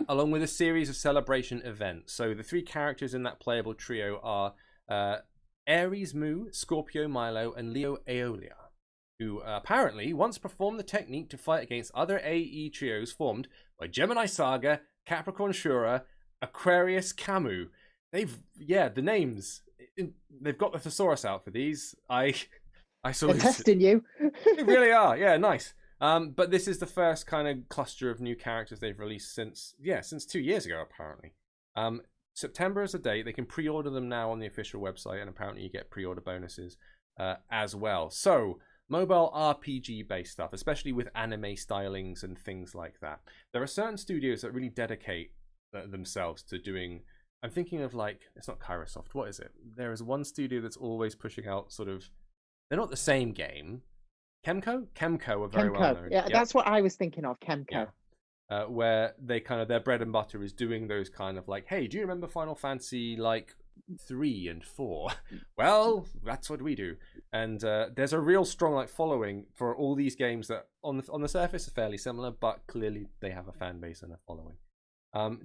Along with a series of celebration events. So the 3 characters in that playable trio are Aries Mu, Scorpio Milo, and Leo Aeolia, who apparently once performed the technique to fight against other AE trios formed by Gemini Saga, Capricorn Shura, Aquarius Camus. The names. They've got the thesaurus out for these. I salute. They're testing you. They really are. Yeah, nice. But this is the first kind of cluster of new characters they've released since 2 years ago, apparently. September is the date. They can pre-order them now on the official website, and apparently you get pre-order bonuses as well. So, mobile RPG-based stuff, especially with anime stylings and things like that. There are certain studios that really dedicate themselves to doing... I'm thinking of, like, it's not Kairosoft. What is it? There is one studio that's always pushing out sort of... They're not the same game. Kemco are very well known. Yeah, that's what I was thinking of, Kemco. Yeah. Where they kind of, their bread and butter is doing those kind of like, hey, do you remember Final Fantasy like 3 and 4? Well, that's what we do. And there's a real strong like following for all these games that on the surface are fairly similar, but clearly they have a fan base and a following.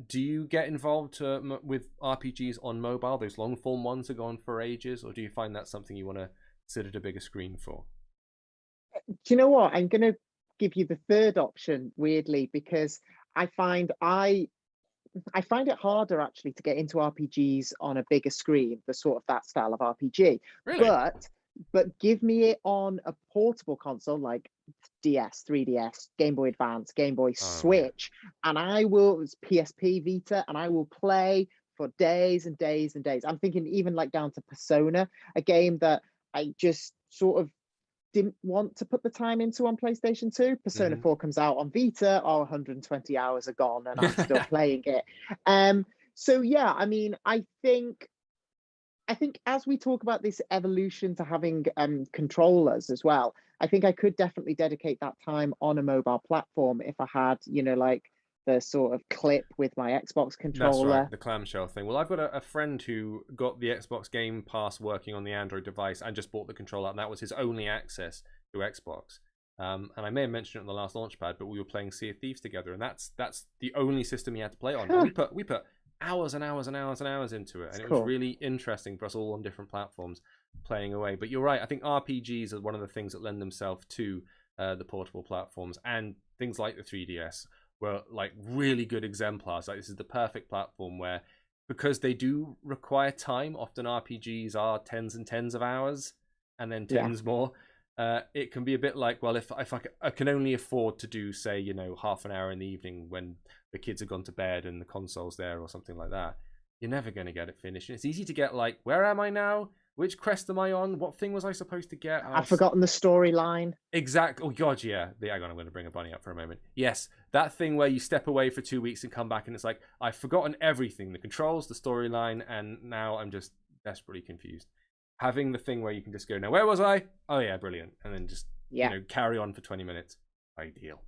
Do you get involved with RPGs on mobile? Those long form ones are gone for ages, or do you find that something you want to sit at a bigger screen for? Do you know what? I'm going to give you the third option, weirdly, because I find it harder actually to get into RPGs on a bigger screen, the sort of that style of RPG. Really? But give me it on a portable console like DS, 3DS, Game Boy Advance, Game Boy Switch, and I will, it's PSP Vita, and I will play for days and days and days. I'm thinking even like down to Persona, a game that I just sort of didn't want to put the time into on PlayStation 2. Persona 4 comes out on Vita, 120 hours are gone and I'm still playing it. So yeah, I mean, I think as we talk about this evolution to having controllers as well, I think I could definitely dedicate that time on a mobile platform if I had, you know, like the sort of clip with my Xbox controller. That's right, the clamshell thing. Well, I've got a friend who got the Xbox Game Pass working on the Android device and just bought the controller, and that was his only access to Xbox. And I may have mentioned it on the last Launchpad, but we were playing Sea of Thieves together, and that's the only system he had to play on. And we put hours and hours and hours and hours into it, and it was really interesting for us all on different platforms playing away. But you're right, I think RPGs are one of the things that lend themselves to the portable platforms, and things like the 3DS were like really good exemplars. Like, this is the perfect platform where, because they do require time, often RPGs are tens and tens of hours and then tens more. It can be a bit like, well, if I can only afford to do, say, you know, half an hour in the evening when the kids have gone to bed and the console's there or something like that, you're never going to get it finished. And it's easy to get like, where am I now? Which quest am I on? What thing was I supposed to get? I've forgotten the storyline. Exactly. Oh, God, yeah. Hang on, I'm going to bring a bunny up for a moment. Yes, that thing where you step away for 2 weeks and come back and it's like, I've forgotten everything. The controls, the storyline, and now I'm just desperately confused. Having the thing where you can just go, now, where was I? Oh, yeah, brilliant. And then just, you know, carry on for 20 minutes. Ideal.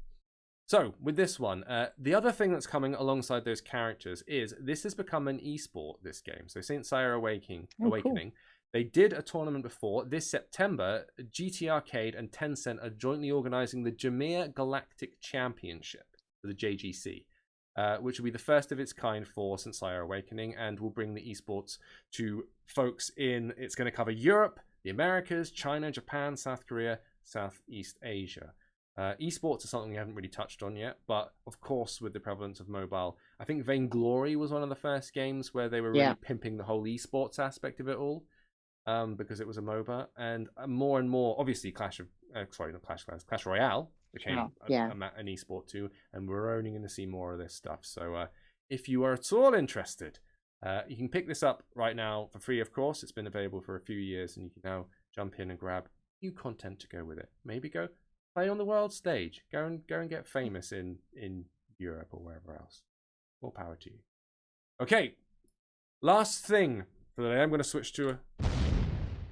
So, with this one, the other thing that's coming alongside those characters is this has become an esport, this game. So, since Seiya Awakening, cool. They did a tournament before. This September, GT Arcade and Tencent are jointly organizing the Jameer Galactic Championship, for the JGC, which will be the first of its kind for since Seiya Awakening, and will bring the esports to folks in, it's going to cover Europe, the Americas, China, Japan, South Korea, Southeast Asia. Esports is something we haven't really touched on yet, but of course with the prevalence of mobile, I think Vainglory was one of the first games where they were really pimping the whole esports aspect of it all. Because it was a MOBA, and more and more, obviously, Clash Royale became an esport too, and we're only going to see more of this stuff. So if you are at all interested, you can pick this up right now for free, of course. It's been available for a few years, and you can now jump in and grab new content to go with it. Maybe go play on the world stage. Go and get famous in Europe or wherever else. More power to you. Okay, last thing for the day. I'm going to switch to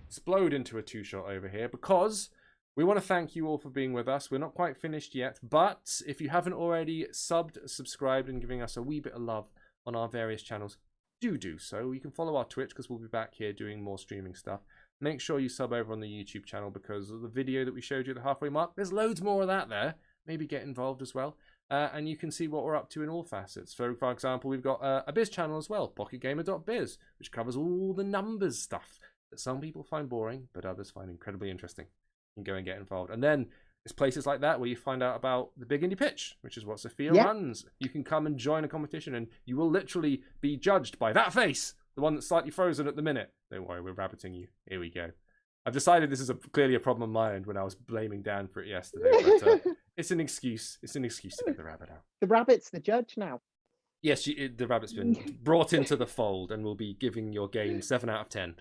explode into a two-shot over here because we want to thank you all for being with us. We're not quite finished yet, but if you haven't already subscribed and giving us a wee bit of love on our various channels, do so. You can follow our Twitch because we'll be back here doing more streaming stuff. Make sure you sub over on the YouTube channel because of the video that we showed you at the halfway mark. There's loads more of that there. Maybe get involved as well. And you can see what we're up to in all facets. So, for example, we've got a biz channel as well, pocketgamer.biz, which covers all the numbers stuff that some people find boring, but others find incredibly interesting. You can go and get involved. And then there's places like that where you find out about the Big Indie Pitch, which is what Sophia runs. You can come and join a competition, and you will literally be judged by that face, the one that's slightly frozen at the minute. Don't worry, we're rabbiting you. Here we go. I've decided this is clearly a problem on my end when I was blaming Dan for it yesterday, but it's an excuse. It's an excuse to get the rabbit out. The rabbit's the judge now. Yes, the rabbit's been brought into the fold and will be giving your game 7 out of 10.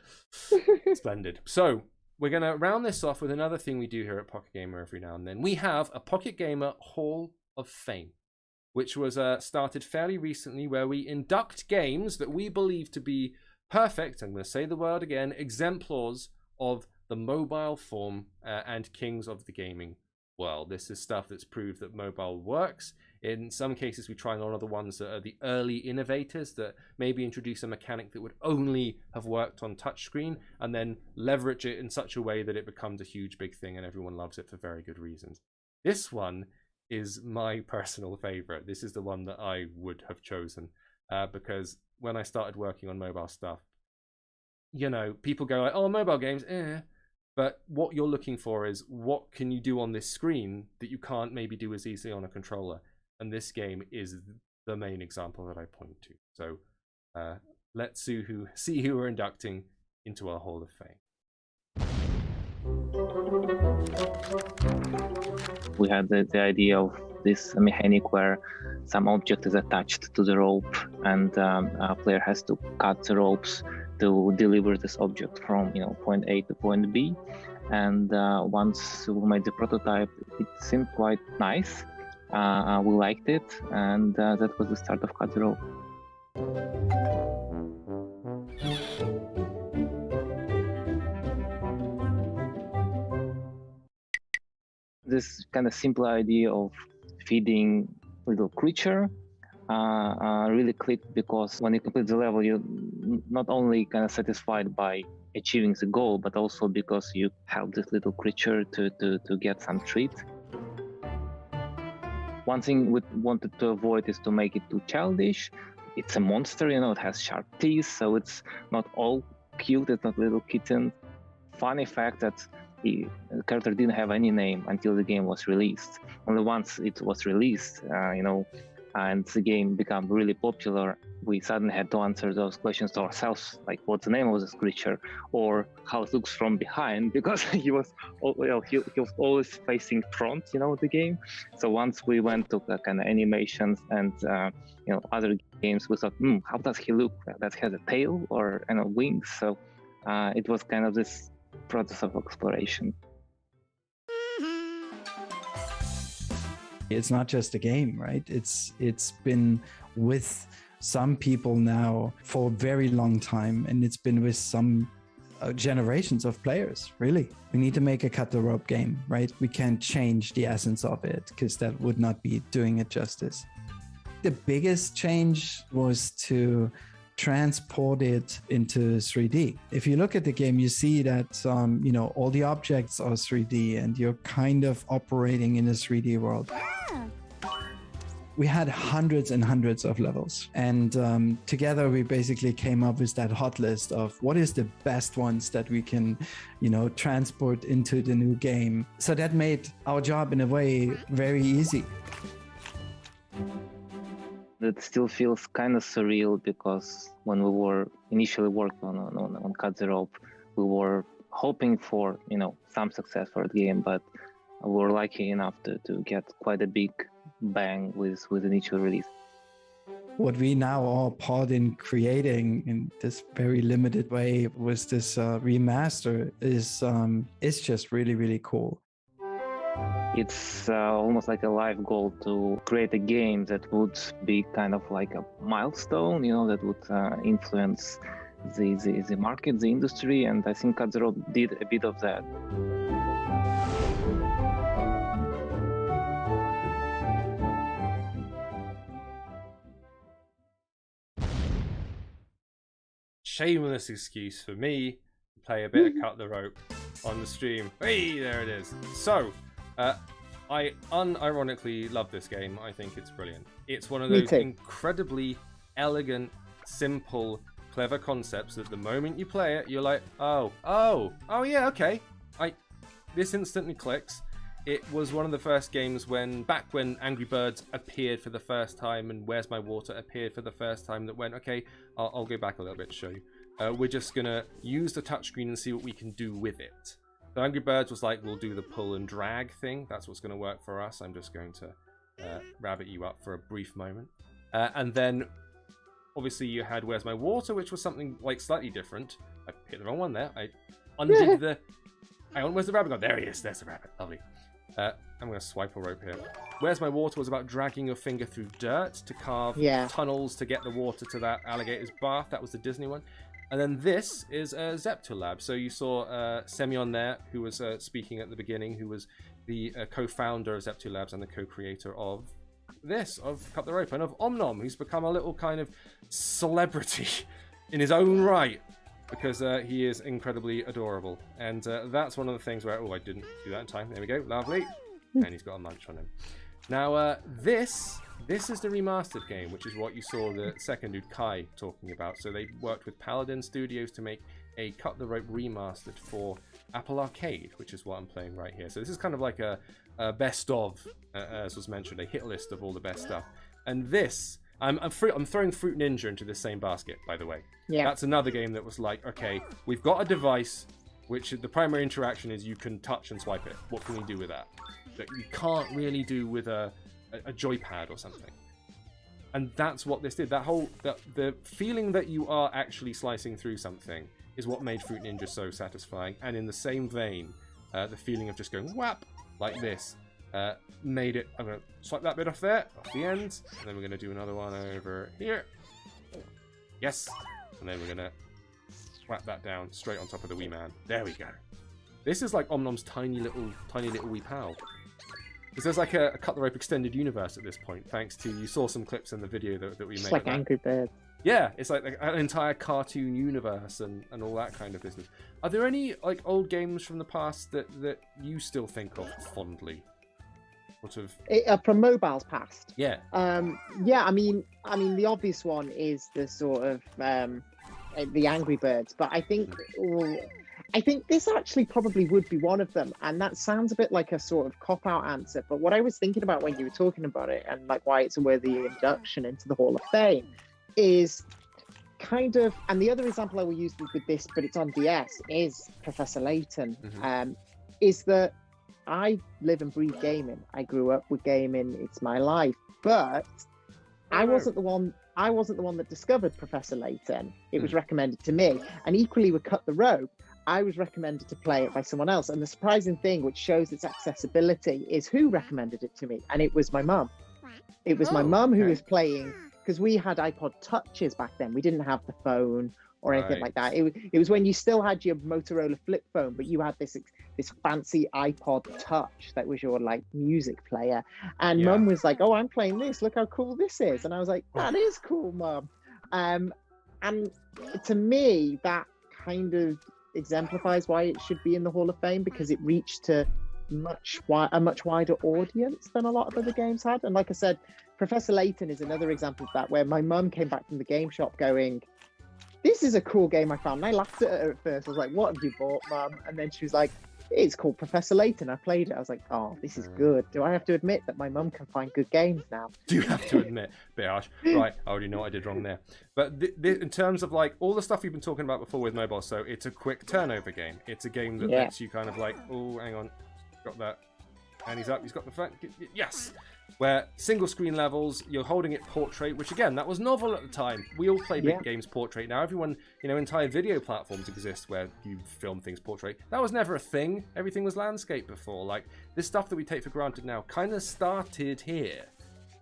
Splendid. So, we're going to round this off with another thing we do here at Pocket Gamer every now and then. We have a Pocket Gamer Hall of Fame, which was started fairly recently, where we induct games that we believe to be perfect, I'm going to say the word again, exemplars of the mobile form and kings of the gaming world. This is stuff that's proved that mobile works. In some cases, we try and honor the ones that are the early innovators that maybe introduce a mechanic that would only have worked on touchscreen and then leverage it in such a way that it becomes a huge big thing and everyone loves it for very good reasons. This one is my personal favorite. This is the one that I would have chosen because when I started working on mobile stuff, you know, people go like, oh, mobile games, But what you're looking for is what can you do on this screen that you can't maybe do as easily on a controller. And this game is the main example that I point to. So let's see who we're inducting into our Hall of Fame. We had the idea of this mechanic where some object is attached to the rope, and a player has to cut the ropes to deliver this object from point A to point B. And once we made the prototype, it seemed quite nice. We liked it, and that was the start of Cut the Rope. This kind of simple idea of feeding little creature really clicked, because when you complete the level, you're not only kind of satisfied by achieving the goal, but also because you help this little creature to get some treat. One thing we wanted to avoid is to make it too childish. It's a monster, it has sharp teeth, so it's not all cute, it's not a little kitten. Funny fact that the character didn't have any name until the game was released. Only once it was released, and the game became really popular, we suddenly had to answer those questions to ourselves, like what's the name of this creature, or how it looks from behind, because he was always facing front, the game. So once we went to kind of animations and other games, we thought, how does he look? That has a tail or wings. So it was kind of this process of exploration. It's not just a game, right? It's been with some people now for a very long time, and it's been with some generations of players, really. We need to make a cut the rope game, right? We can't change the essence of it, because that would not be doing it justice. The biggest change was to transport it into 3D. If you look at the game, you see that all the objects are 3D, and you're kind of operating in a 3D world. We had hundreds and hundreds of levels, and together we basically came up with that hot list of what is the best ones that we can transport into the new game. So that made our job in a way very easy. It still feels kind of surreal, because when we were initially working on Cut the Rope, we were hoping for some success for the game, but we were lucky enough to get quite a big bang with initial release. What we now are part in creating in this very limited way with this remaster is just really, really cool. It's almost like a life goal to create a game that would be kind of like a milestone, that would influence the market, the industry, and I think Cut the Rope did a bit of that. Shameless excuse for me to play a bit of Cut the Rope on the stream. Hey, there it is. So, I unironically love this game. I think it's brilliant. It's one of those incredibly elegant, simple, clever concepts that the moment you play it, you're like, oh yeah, okay. This instantly clicks. It was one of the first games back when Angry Birds appeared for the first time and Where's My Water appeared for the first time, that went, okay, I'll go back a little bit to show you. We're just going to use the touchscreen and see what we can do with it. So Angry Birds was like, we'll do the pull and drag thing. That's what's going to work for us. I'm just going to rabbit you up for a brief moment. And then, obviously, you had Where's My Water, which was something like slightly different. I hit the wrong one there. I undid the... Hang on, where's the rabbit gone? There he is. There's the rabbit. Lovely. I'm going to swipe a rope here. Where's My Water was about dragging your finger through dirt to carve tunnels to get the water to that alligator's bath. That was the Disney one. And then this is Zeptolab. So you saw Semyon there, who was speaking at the beginning, who was the co-founder of Zeptolabs and the co-creator of Cut the Rope, and of Omnom, who's become a little kind of celebrity in his own right, because he is incredibly adorable. And that's one of the things where, I didn't do that in time. There we go. Lovely. And he's got a munch on him. Now, this is the remastered game, which is what you saw the second dude, Kai, talking about. So they worked with Paladin Studios to make a Cut the Rope remastered for Apple Arcade, which is what I'm playing right here. So this is kind of like a best of, as was mentioned, a hit list of all the best stuff. And this, I'm throwing Fruit Ninja into the same basket, by the way. Yeah. That's another game that was like, okay, we've got a device, which the primary interaction is you can touch and swipe it. What can we do with that? That you can't really do with a joypad or something. And that's what this did. The feeling that you are actually slicing through something is what made Fruit Ninja so satisfying. And in the same vein, the feeling of just going whap like this made it. I'm going to swipe that bit off there, off the ends, and then we're going to do another one over here. Yes, and then we're going to whap that down straight on top of the wee man. There we go. This is like Omnom's tiny little wee pal. Because there's like a Cut the Rope extended universe at this point, thanks to, you saw some clips in the video that we made. It's like Angry Birds. Yeah, it's like an entire cartoon universe and all that kind of business. Are there any like old games from the past that you still think of fondly? Sort of from mobiles past. Yeah. Yeah. I mean, the obvious one is the sort of the Angry Birds, but I think this actually probably would be one of them, and that sounds a bit like a sort of cop-out answer. But what I was thinking about when you were talking about it, and like why it's a worthy induction into the Hall of Fame, is kind of, and the other example I will use with this, but it's on DS, is Professor Layton. Mm-hmm. Is that I live and breathe gaming. I grew up with gaming. It's my life. But I wasn't the one that discovered Professor Layton. It was recommended to me. And equally with Cut the Rope, I was recommended to play it by someone else. And the surprising thing, which shows its accessibility, is who recommended it to me. And it was my mum. It was my mum who was playing, because we had iPod Touches back then. We didn't have the phone or anything like that. It was when you still had your Motorola flip phone, but you had this fancy iPod Touch that was your like music player. And Mum was like, "Oh, I'm playing this. Look how cool this is." And I was like, "That is cool, Mum." And to me, that kind of exemplifies why it should be in the Hall of Fame, because it reached to a much wider audience than a lot of other games had. And like I said, Professor Layton is another example of that, where my mum came back from the game shop going, "This is a cool game I found." And I laughed at her at first. I was like, "What have you bought, Mum?" And then she was like, "It's called Professor Layton. I played it." I was like, "Oh, this is good." Do I have to admit that my mum can find good games now? Do you have to admit? Bit harsh. Right, I already know what I did wrong there. But in terms of like all the stuff we've been talking about before with mobile, so it's a quick turnover game. It's a game that lets you kind of like, oh, hang on, got that. And he's up, he's got the front. Yes! Where single screen levels, you're holding it portrait, which again, that was novel at the time. We all play big games portrait. Now everyone, entire video platforms exist where you film things portrait. That was never a thing. Everything was landscape before. Like, this stuff that we take for granted now kind of started here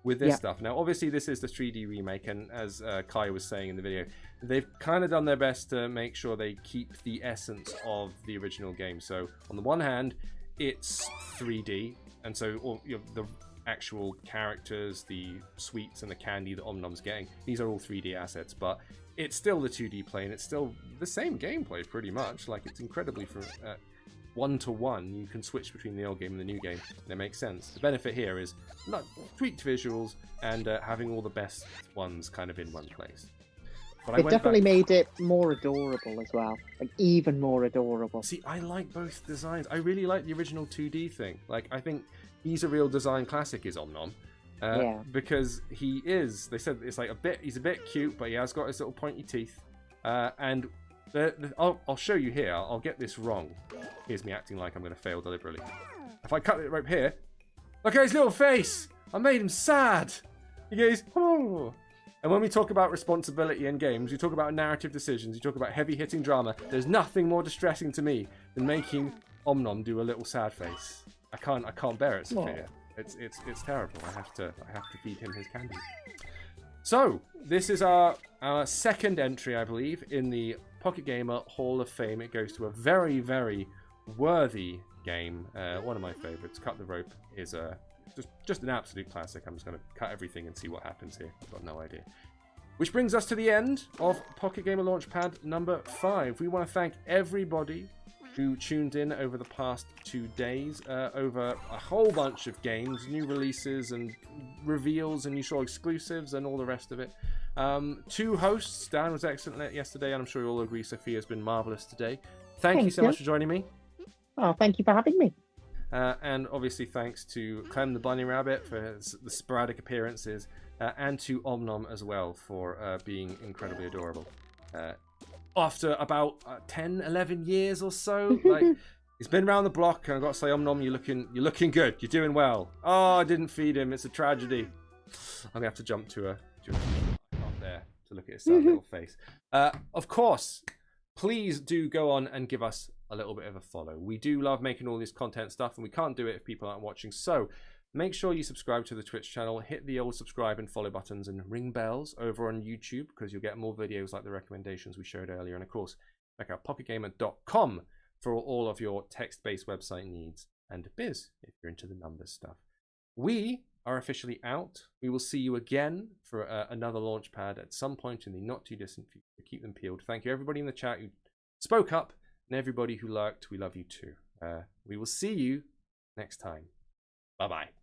with this stuff. Now, obviously, this is the 3D remake, and as Kai was saying in the video, they've kind of done their best to make sure they keep the essence of the original game. So, on the one hand, it's 3D, and so the actual characters, the sweets and the candy that Omnom's getting, these are all 3D assets, but it's still the 2D plane. It's still the same gameplay pretty much. Like, it's incredibly from one-to-one. You can switch between the old game and the new game, and it makes sense. The benefit here is tweaked visuals and having all the best ones kind of in one place. But it definitely made it more adorable as well, like even more adorable. See, I like both designs. I really like the original 2D thing. Like, I think he's a real design classic, is Omnom. Because he is, they said it's like he's a bit cute, but he has got his little pointy teeth. And I'll show you here. I'll get this wrong. Here's me acting like I'm going to fail deliberately. If I cut the rope here, look at his little face. I made him sad. He goes, oh. And when we talk about responsibility in games, we talk about narrative decisions, we talk about heavy-hitting drama. There's nothing more distressing to me than making Omnom do a little sad face. I can't bear it, Sophia. It's terrible. I have to feed him his candy. So this is our second entry, I believe, in the Pocket Gamer Hall of Fame. It goes to a very, very worthy game. One of my favorites. Cut the Rope is just an absolute classic. I'm just going to cut everything and see what happens here. I've got no idea. Which brings us to the end of Pocket Gamer Launchpad number 5. We want to thank everybody who tuned in over the past 2 days, over a whole bunch of games, new releases and reveals, and you saw exclusives and all the rest of it. 2 hosts. Dan was excellent yesterday, and I'm sure you all agree Sophia's been marvellous today. Thank you so much for joining me. Oh, thank you for having me. And obviously thanks to Clem the Bunny Rabbit for the sporadic appearances, and to Omnom as well for being incredibly adorable. After about 10, 11 years or so, like, he's been around the block, and I've got to say, Omnom, you're looking good. You're doing well. Oh, I didn't feed him. It's a tragedy. I'm gonna have to jump to a I can't bear to look at his sad little face. Of course, please do go on and give us a little bit of a follow. We do love making all this content stuff, and we can't do it if people aren't watching. So make sure you subscribe to the Twitch channel, hit the old subscribe and follow buttons, and ring bells over on YouTube, because you'll get more videos like the recommendations we showed earlier. And of course, check out pocketgamer.com for all of your text-based website needs, and biz if you're into the numbers stuff. We are officially out. We will see you again for another Launchpad at some point in the not too distant future. Keep them peeled. Thank you everybody in the chat who spoke up, and everybody who lurked. We love you too. We will see you next time. Bye bye.